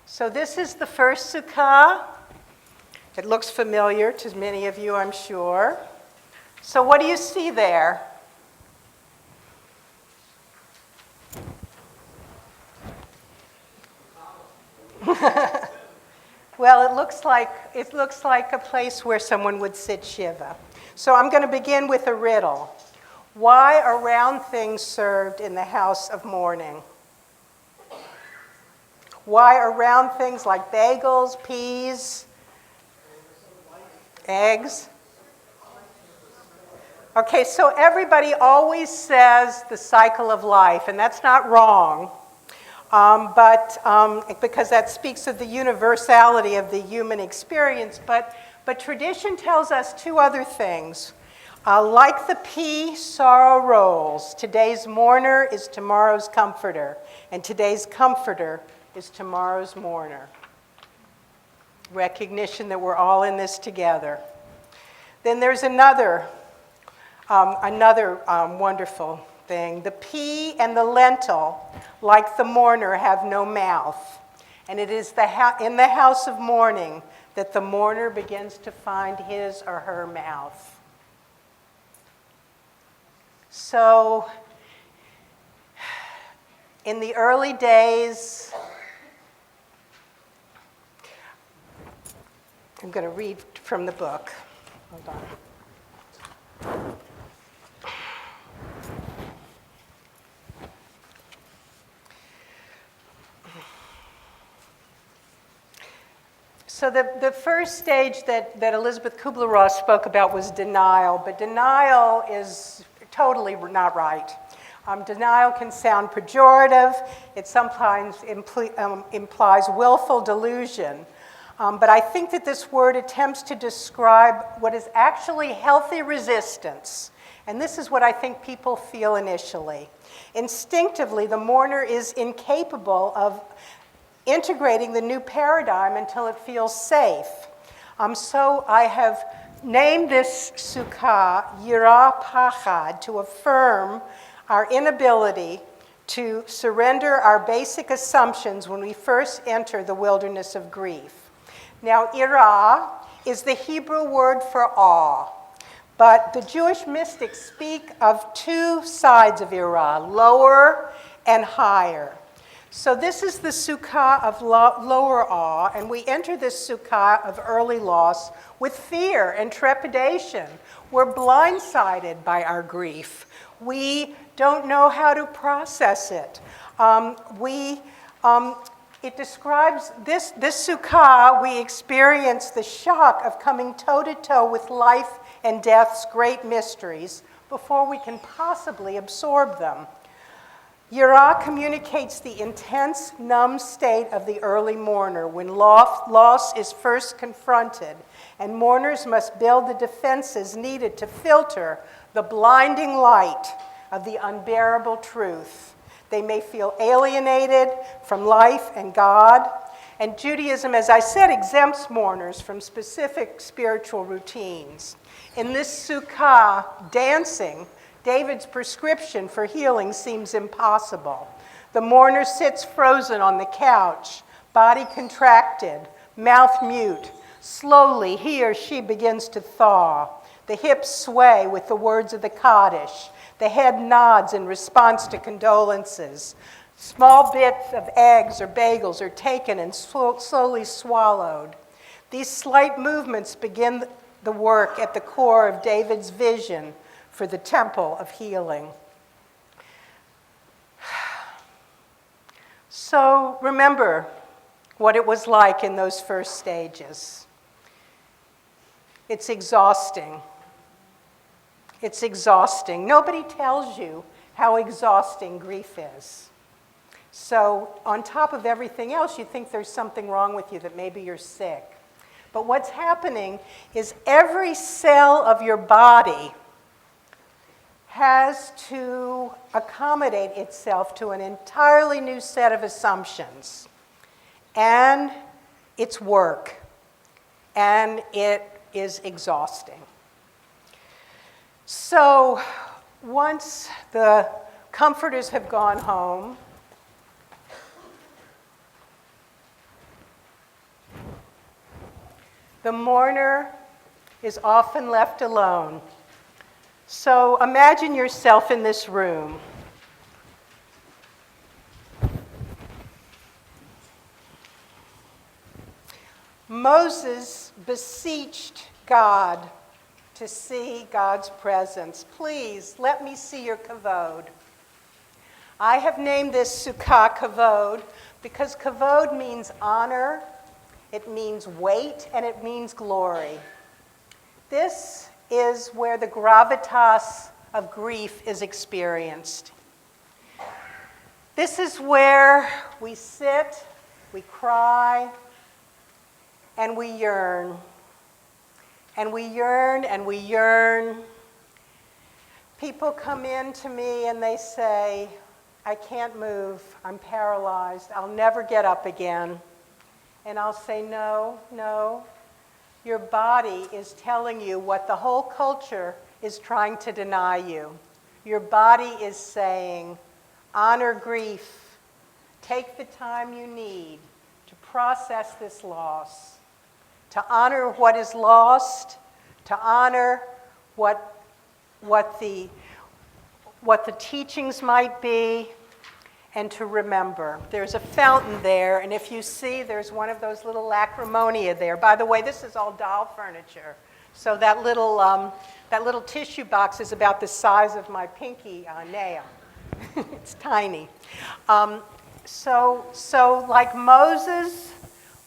So this is the first sukkah. It looks familiar to many of you, I'm sure. So what do you see there? Well, it looks like a place where someone would sit shiva. So I'm going to begin with a riddle. Why are round things served in the house of mourning? Why are round things like bagels, peas, eggs? Okay, so everybody always says the cycle of life, and that's not wrong. Because that speaks of the universality of the human experience, but tradition tells us two other things. Like the pea, sorrow rolls. Today's mourner is tomorrow's comforter, and today's comforter is tomorrow's mourner. Recognition that we're all in this together. Then there's another wonderful thing. The pea and the lentil, like the mourner, have no mouth. And it is in the house of mourning that the mourner begins to find his or her mouth. So, in the early days, I'm going to read from the book. Hold on. So the first stage that Elizabeth Kubler-Ross spoke about was denial, but denial is totally not right. Denial can sound pejorative. It sometimes implies willful delusion. But I think that this word attempts to describe what is actually healthy resistance. And this is what I think people feel initially. Instinctively, the mourner is incapable of integrating the new paradigm until it feels safe. So I have named this sukkah Yira Pachad to affirm our inability to surrender our basic assumptions when we first enter the wilderness of grief. Now, Yira is the Hebrew word for awe, but the Jewish mystics speak of two sides of Yira, lower and higher. So this is the sukkah of lower awe, and we enter this sukkah of early loss with fear and trepidation. We're blindsided by our grief. We don't know how to process it. It describes this sukkah, we experience the shock of coming toe-to-toe with life and death's great mysteries before we can possibly absorb them. Yira communicates the intense, numb state of the early mourner when loss is first confronted, and mourners must build the defenses needed to filter the blinding light of the unbearable truth. They may feel alienated from life and God, and Judaism, as I said, exempts mourners from specific spiritual routines. In this sukkah, dancing, David's prescription for healing seems impossible. The mourner sits frozen on the couch, body contracted, mouth mute. Slowly, he or she begins to thaw. The hips sway with the words of the Kaddish. The head nods in response to condolences. Small bits of eggs or bagels are taken and slowly swallowed. These slight movements begin the work at the core of David's vision for the temple of healing. So remember what it was like in those first stages. It's exhausting. It's exhausting. Nobody tells you how exhausting grief is. So on top of everything else, you think there's something wrong with you, that maybe you're sick. But what's happening is every cell of your body has to accommodate itself to an entirely new set of assumptions. And it's work. And it is exhausting. So once the comforters have gone home, the mourner is often left alone. So imagine yourself in this room. Moses beseeched God to see God's presence. Please, let me see your kavod. I have named this sukkah kavod because kavod means honor, it means weight, and it means glory. This is where the gravitas of grief is experienced. This is where we sit, we cry, and we yearn. And we yearn and we yearn. People come in to me and they say, I can't move, I'm paralyzed, I'll never get up again. And I'll say, no, your body is telling you what the whole culture is trying to deny you. Your body is saying, honor grief. Take the time you need to process this loss, to honor what is lost, to honor what the teachings might be, and to remember. There's a fountain there, and if you see, there's one of those little lacrimonia there. By the way, this is all doll furniture. So that little tissue box is about the size of my pinky nail. It's tiny. So like Moses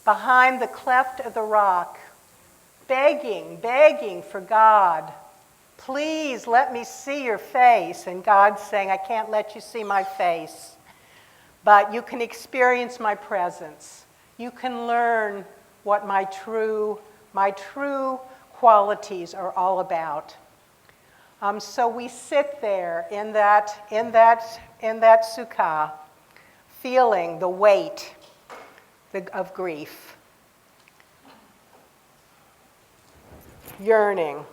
behind the cleft of the rock, begging for God, please let me see your face. And God's saying, I can't let you see my face, but you can experience my presence. You can learn what my true qualities are all about. So we sit there in that sukkah, feeling the weight of grief, yearning.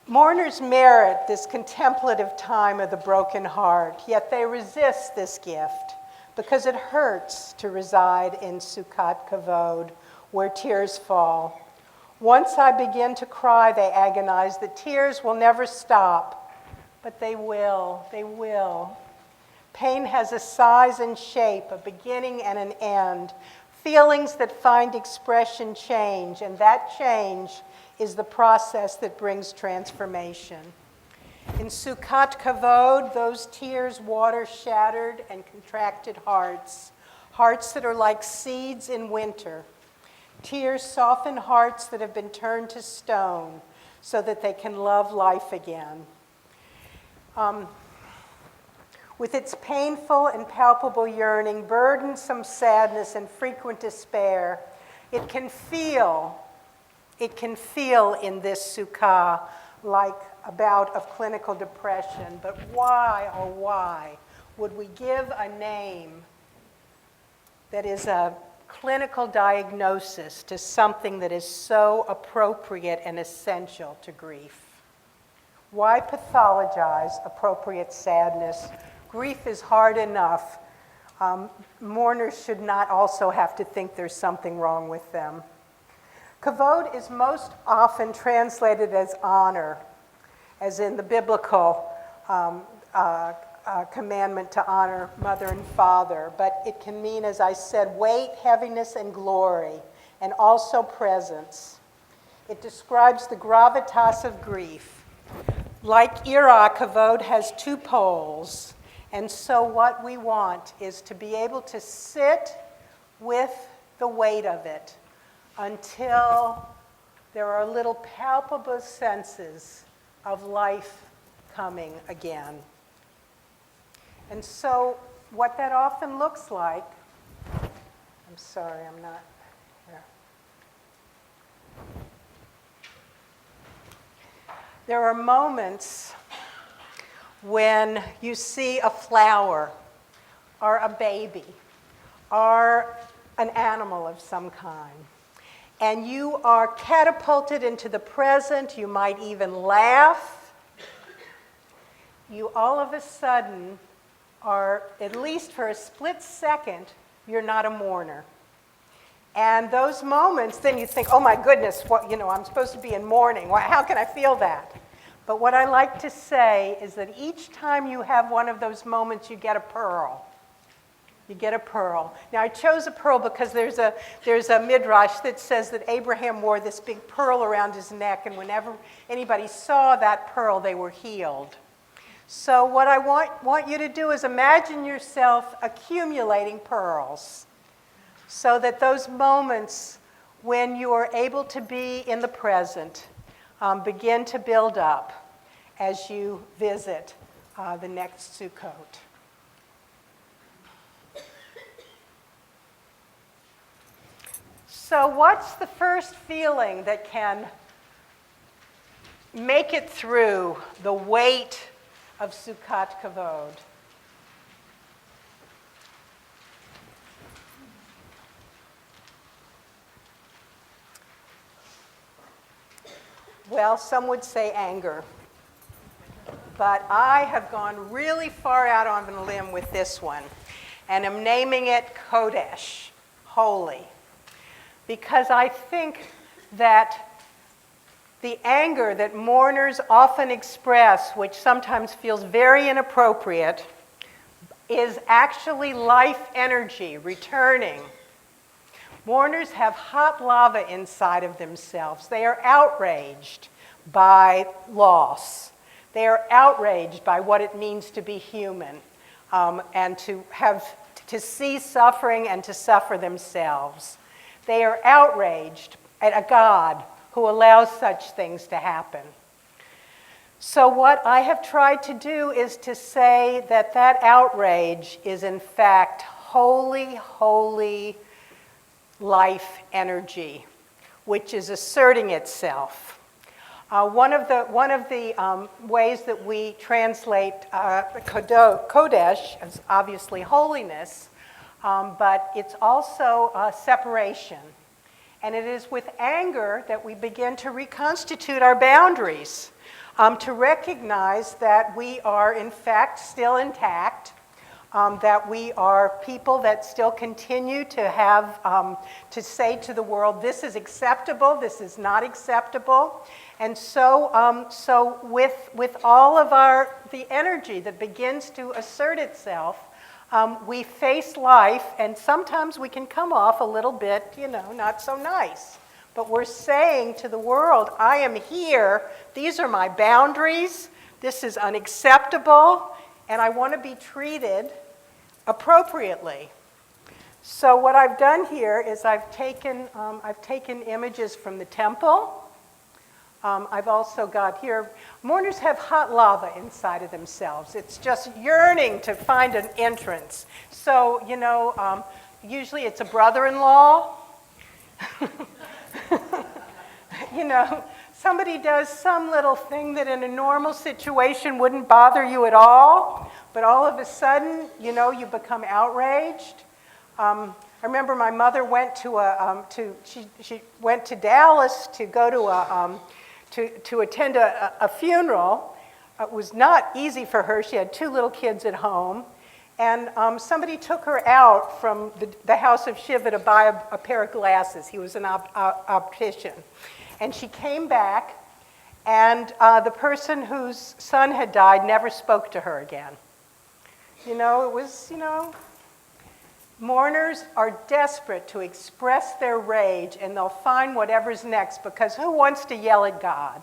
Mourners merit this contemplative time of the broken heart, yet they resist this gift because it hurts to reside in Sukkot Kavod, where tears fall. Once I begin to cry, they agonize, the tears will never stop, but they will. Pain has a size and shape, a beginning and an end. Feelings that find expression change, and that change is the process that brings transformation. In Sukkot Kavod, those tears water shattered and contracted hearts that are like seeds in winter. Tears soften hearts that have been turned to stone so that they can love life again. With its painful and palpable yearning, burdensome sadness, and frequent despair, it can feel in this sukkah like a bout of clinical depression. But why, oh why, would we give a name that is a clinical diagnosis to something that is so appropriate and essential to grief? Why pathologize appropriate sadness? Grief is hard enough. Mourners should not also have to think there's something wrong with them. Kavod is most often translated as honor, as in the biblical commandment to honor mother and father, but it can mean, as I said, weight, heaviness, and glory, and also presence. It describes the gravitas of grief. Like Ira, Kavod has two poles, and so what we want is to be able to sit with the weight of it until there are little palpable senses of life coming again. And so what that often looks like, I'm sorry, I'm not here. There are moments when you see a flower or a baby or an animal of some kind, and you are catapulted into the present. You might even laugh. You all of a sudden are, at least for a split second, you're not a mourner. And those moments, then you think, oh my goodness, I'm supposed to be in mourning. How can I feel that? But what I like to say is that each time you have one of those moments, you get a pearl. You get a pearl. Now, I chose a pearl because there's a midrash that says that Abraham wore this big pearl around his neck, and whenever anybody saw that pearl, they were healed. So what I want you to do is imagine yourself accumulating pearls so that those moments when you are able to be in the present begin to build up as you visit the next Sukkot. So what's the first feeling that can make it through the weight of Sukkot Kavod? Well, some would say anger. But I have gone really far out on a limb with this one, and I'm naming it Kodesh, holy. Because I think that The anger that mourners often express, which sometimes feels very inappropriate, is actually life energy returning. Mourners have hot lava inside of themselves. They are outraged by loss. They are outraged by what it means to be human, and to see suffering and to suffer themselves. They are outraged at a God who allows such things to happen. So what I have tried to do is to say that that outrage is in fact holy, holy life energy, which is asserting itself. One of the ways that we translate Kodesh as obviously holiness, but it's also separation. And it is with anger that we begin to reconstitute our boundaries, to recognize that we are in fact still intact, that we are people that still continue to have, to say to the world, this is acceptable, this is not acceptable. And so with all of the energy that begins to assert itself, we face life, and sometimes we can come off a little bit, not so nice. But we're saying to the world, I am here, these are my boundaries, this is unacceptable, and I want to be treated appropriately. So what I've done here is I've taken images from the temple. I've also got here, mourners have hot lava inside of themselves. It's just yearning to find an entrance. So, usually it's a brother-in-law. Somebody does some little thing that in a normal situation wouldn't bother you at all, but all of a sudden, you become outraged. I remember my mother went she went to Dallas to go to to attend a funeral. It was not easy for her. She had 2 little kids at home. And somebody took her out from the house of Shiva to buy a pair of glasses. He was an optician. And she came back, and the person whose son had died never spoke to her again. It was, mourners are desperate to express their rage, and they'll find whatever's next, because who wants to yell at God?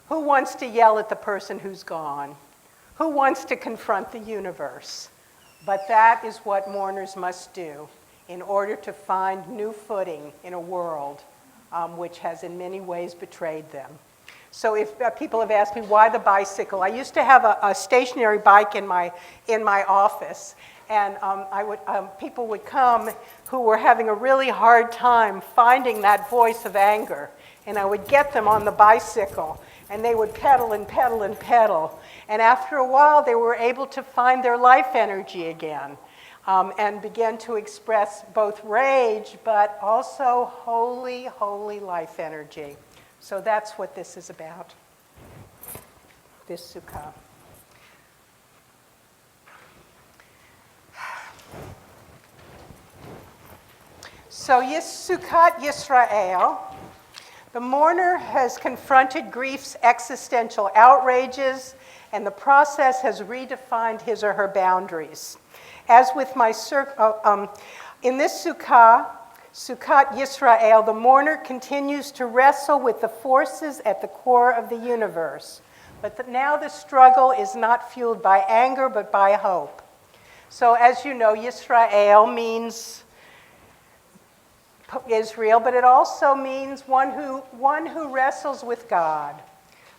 Who wants to yell at the person who's gone? Who wants to confront the universe? But that is what mourners must do in order to find new footing in a world which has in many ways betrayed them. So if people have asked me why the bicycle, I used to have a stationary bike in my office, and people would come who were having a really hard time finding that voice of anger, and I would get them on the bicycle, and they would pedal and pedal and pedal, and after a while they were able to find their life energy again, and began to express both rage but also holy, holy life energy. So that's what this is about, this sukkah. So Sukkot Yisrael, the mourner has confronted grief's existential outrages, and the process has redefined his or her boundaries. As with in this Sukkot Yisrael, the mourner continues to wrestle with the forces at the core of the universe. But now the struggle is not fueled by anger, but by hope. So as you know, Yisrael means Israel, but it also means one who wrestles with God.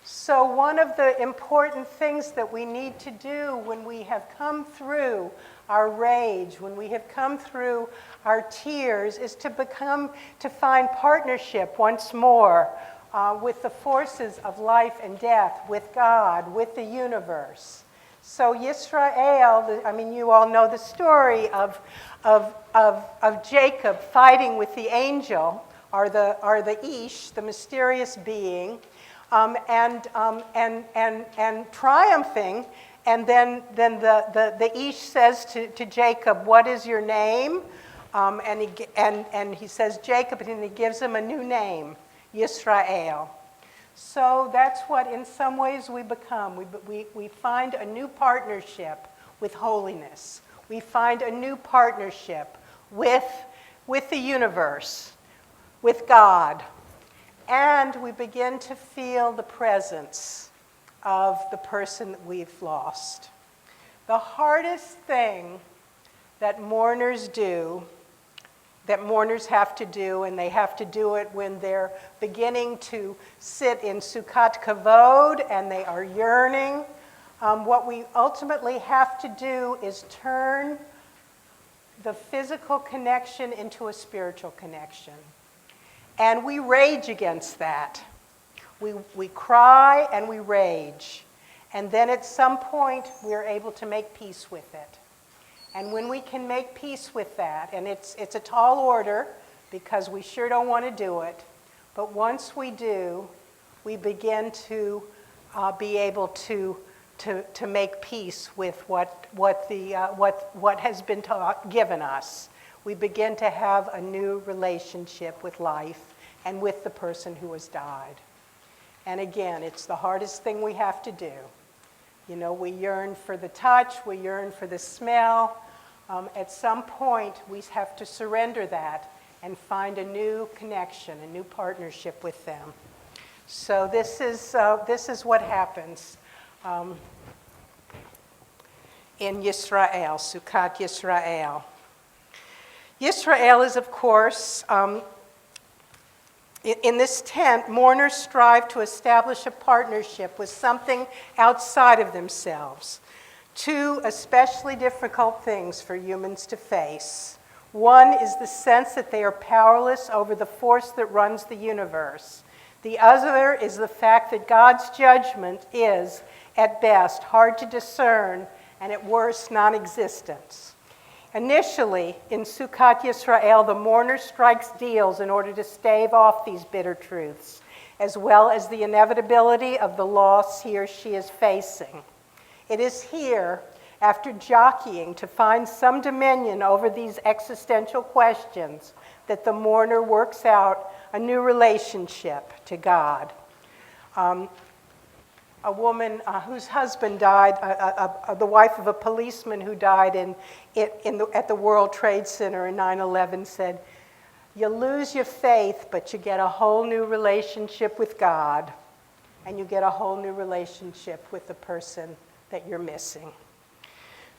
So one of the important things that we need to do when we have come through our rage, when we have come through our tears, is to find partnership once more with the forces of life and death, with God, with the universe. So Yisrael, you all know the story of Jacob fighting with the angel, or the Ish, the mysterious being, and triumphing. And then the Ish says to Jacob, "What is your name?" And he says Jacob, and he gives him a new name, Yisrael. So that's what, in some ways, we become. We find a new partnership with holiness. We find a new partnership with the universe, with God. And we begin to feel the presence of the person that we've lost. The hardest thing that mourners do, that mourners have to do, and they have to do it when they're beginning to sit in Sukkat Kavod and they are yearning. What we ultimately have to do is turn the physical connection into a spiritual connection. And we rage against that. We cry and we rage. And then at some point, we're able to make peace with it. And when we can make peace with that, and it's a tall order because we sure don't want to do it, but once we do, we begin to be able to make peace with what has been given us. We begin to have a new relationship with life and with the person who has died. And again, it's the hardest thing we have to do. You know, we yearn for the touch, we yearn for the smell. At some point, we have to surrender that and find a new connection, a new partnership with them. So this is what happens in Yisrael, Sukkat Yisrael. Yisrael is, of course, in this tent, mourners strive to establish a partnership with something outside of themselves. Two especially difficult things for humans to face. One is the sense that they are powerless over the force that runs the universe. The other is the fact that God's judgment is, at best, hard to discern, and at worst, non-existent. Initially, in Sukkat Yisrael, the mourner strikes deals in order to stave off these bitter truths, as well as the inevitability of the loss he or she is facing. It is here, after jockeying to find some dominion over these existential questions, that the mourner works out a new relationship to God. A woman whose husband died, the wife of a policeman who died at the World Trade Center in 9/11 said, "You lose your faith, but you get a whole new relationship with God, and you get a whole new relationship with the person that you're missing."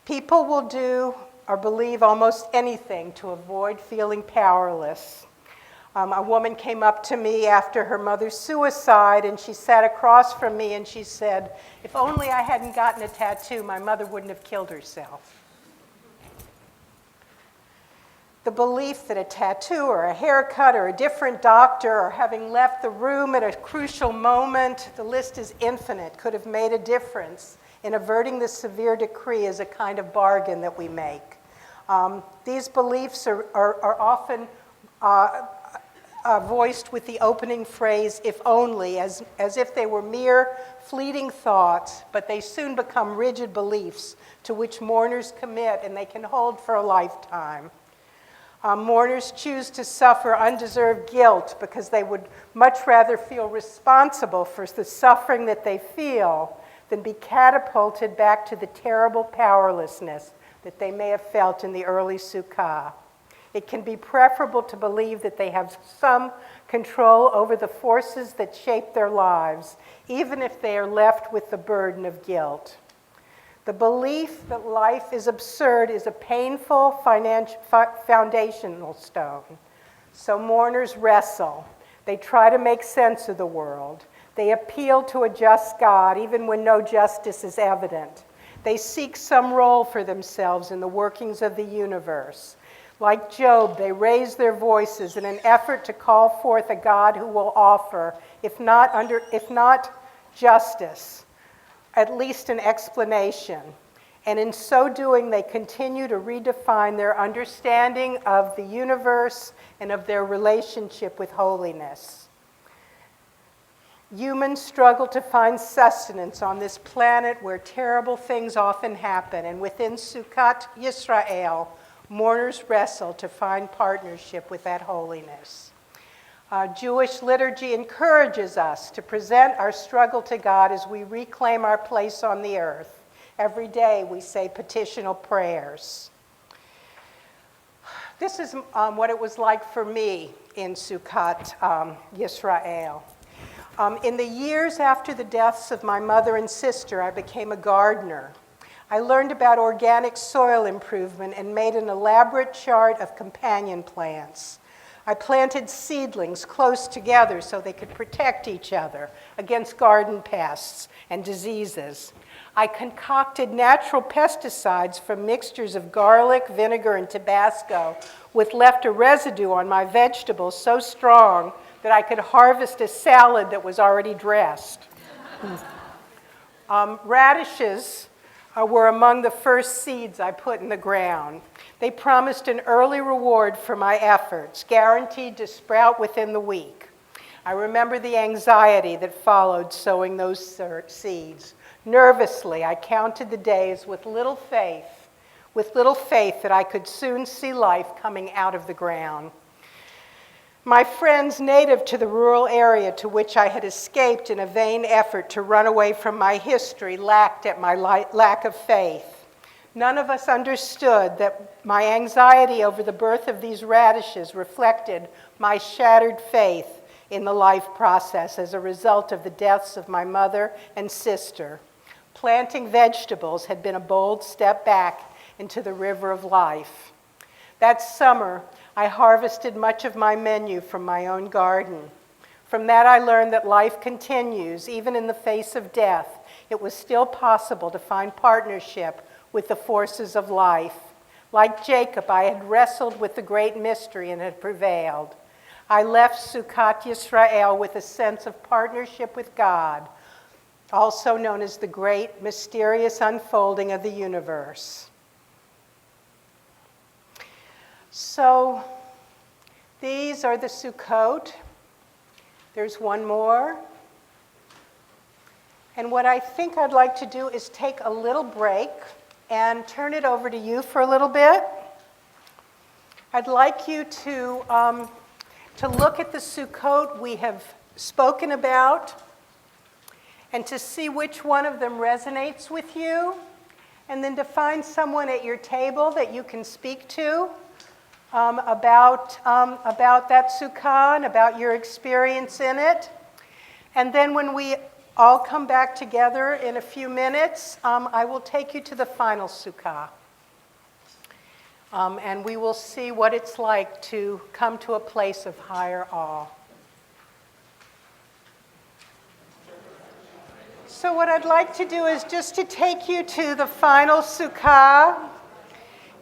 People will do or believe almost anything to avoid feeling powerless. A woman came up to me after her mother's suicide, and she sat across from me and she said, "If only I hadn't gotten a tattoo, my mother wouldn't have killed herself." The belief that a tattoo or a haircut or a different doctor or having left the room at a crucial moment, the list is infinite, could have made a difference in averting the severe decree is a kind of bargain that we make. These beliefs are often voiced with the opening phrase, "if only," as if they were mere fleeting thoughts, but they soon become rigid beliefs to which mourners commit, and they can hold for a lifetime. Mourners choose to suffer undeserved guilt because they would much rather feel responsible for the suffering that they feel than be catapulted back to the terrible powerlessness that they may have felt in the early Sukkah. It can be preferable to believe that they have some control over the forces that shape their lives, even if they are left with the burden of guilt. The belief that life is absurd is a painful foundational stone. So mourners wrestle. They try to make sense of the world. They appeal to a just God, even when no justice is evident. They seek some role for themselves in the workings of the universe. Like Job, they raise their voices in an effort to call forth a God who will offer, if not justice, at least an explanation. And in so doing, they continue to redefine their understanding of the universe and of their relationship with holiness. Humans struggle to find sustenance on this planet where terrible things often happen, and within Sukkat Yisrael, mourners wrestle to find partnership with that holiness. Jewish liturgy encourages us to present our struggle to God as we reclaim our place on the earth. Every day we say petitional prayers. This is what it was like for me in Sukkot Yisrael. In the years after the deaths of my mother and sister, I became a gardener. I learned about organic soil improvement and made an elaborate chart of companion plants. I planted seedlings close together so they could protect each other against garden pests and diseases. I concocted natural pesticides from mixtures of garlic, vinegar, and Tabasco, with left a residue on my vegetables so strong that I could harvest a salad that was already dressed. Radishes were among the first seeds I put in the ground. They promised an early reward for my efforts, guaranteed to sprout within the week. I remember the anxiety that followed sowing those seeds. Nervously, I counted the days with little faith that I could soon see life coming out of the ground. My friends native to the rural area to which I had escaped in a vain effort to run away from my history laughed at my lack of faith. None of us understood that my anxiety over the birth of these radishes reflected my shattered faith in the life process as a result of the deaths of my mother and sister. Planting vegetables had been a bold step back into the river of life. That summer, I harvested much of my menu from my own garden. From that, I learned that life continues, even in the face of death. It was still possible to find partnership with the forces of life. Like Jacob, I had wrestled with the great mystery and had prevailed. I left Sukkot Yisrael with a sense of partnership with God, also known as the great mysterious unfolding of the universe. So these are the Sukkot. There's one more. And what I think I'd like to do is take a little break and turn it over to you for a little bit. I'd like you to look at the Sukkot we have spoken about and to see which one of them resonates with you, and then to find someone at your table that you can speak to about that Sukkah and about your experience in it. And then when we all come back together in a few minutes, I will take you to the final Sukkah. And we will see what it's like to come to a place of higher awe. So what I'd like to do is just to take you to the final Sukkah,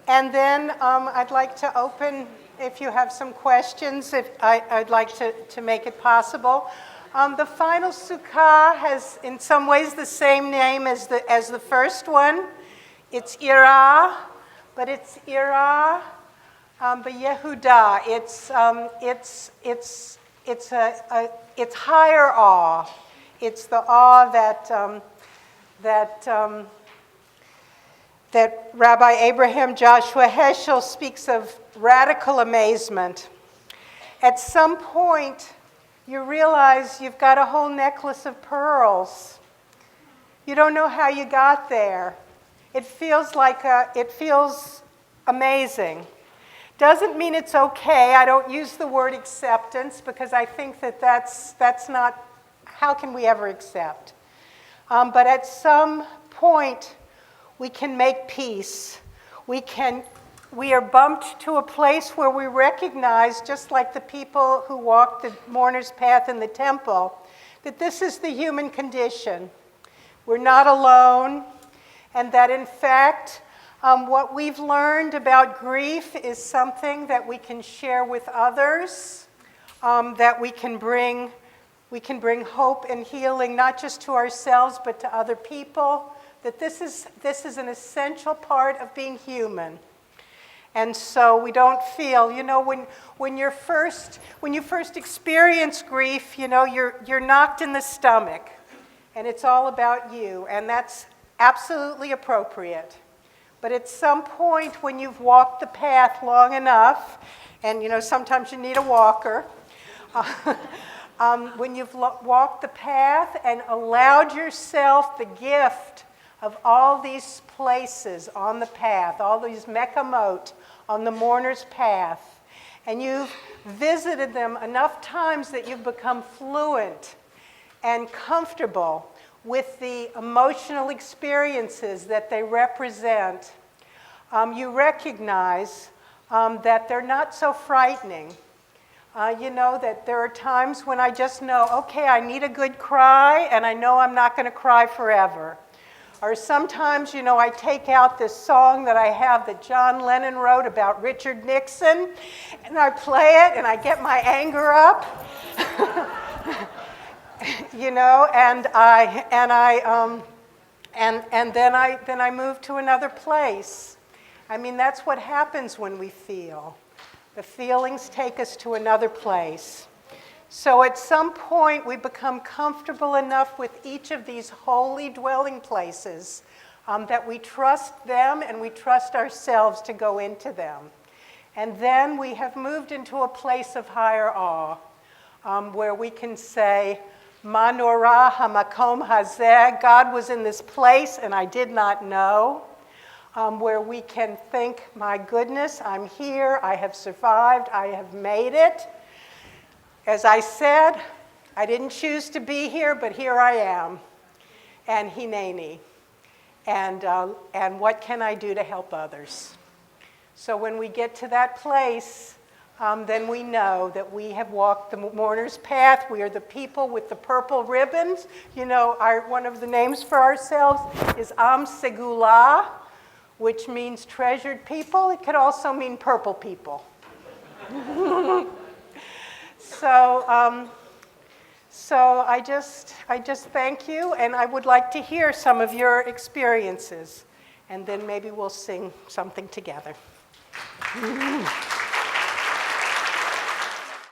and then I'd like to open, if you have some questions, I'd like to make it possible. The final Sukkah has, in some ways, the same name as the first one. It's Irah, but it's Irah b'Yehuda. It's higher awe. It's the awe that Rabbi Abraham Joshua Heschel speaks of, radical amazement. At some point, you realize you've got a whole necklace of pearls. You don't know how you got there. It feels amazing. Doesn't mean it's okay. I don't use the word acceptance because I think that's not, how can we ever accept? But at some point, we can make peace. We are bumped to a place where we recognize, just like the people who walked the mourner's path in the temple, that this is the human condition. We're not alone, and that in fact, what we've learned about grief is something that we can share with others, that we can bring hope and healing not just to ourselves but to other people, that this is an essential part of being human. And so we don't feel, when you first experience grief, you're knocked in the stomach, and it's all about you, and that's absolutely appropriate. But at some point when you've walked the path long enough, and sometimes you need a walker, When you've walked the path and allowed yourself the gift of all these places on the path, all these mekamot on the mourner's path, and you've visited them enough times that you've become fluent and comfortable with the emotional experiences that they represent, you recognize that they're not so frightening. You know that there are times when I just know, okay, I need a good cry, and I know I'm not going to cry forever. Or sometimes, you know, I take out this song that I have that John Lennon wrote about Richard Nixon, and I play it, and I get my anger up, you know, and then I move to another place. I mean, that's what happens when we feel. The feelings take us to another place. So at some point, we become comfortable enough with each of these holy dwelling places that we trust them and we trust ourselves to go into them. And then we have moved into a place of higher awe, where we can say, Manorah hamakom hazeh, God was in this place and I did not know. Where we can think, my goodness, I'm here, I have survived, I have made it. As I said, I didn't choose to be here, but here I am. And hineni. And what can I do to help others? So when we get to that place, then we know that we have walked the mourner's path. We are the people with the purple ribbons. You know, one of the names for ourselves is Am Segula, which means treasured people. It could also mean purple people. So I just thank you, and I would like to hear some of your experiences, and then maybe we'll sing something together.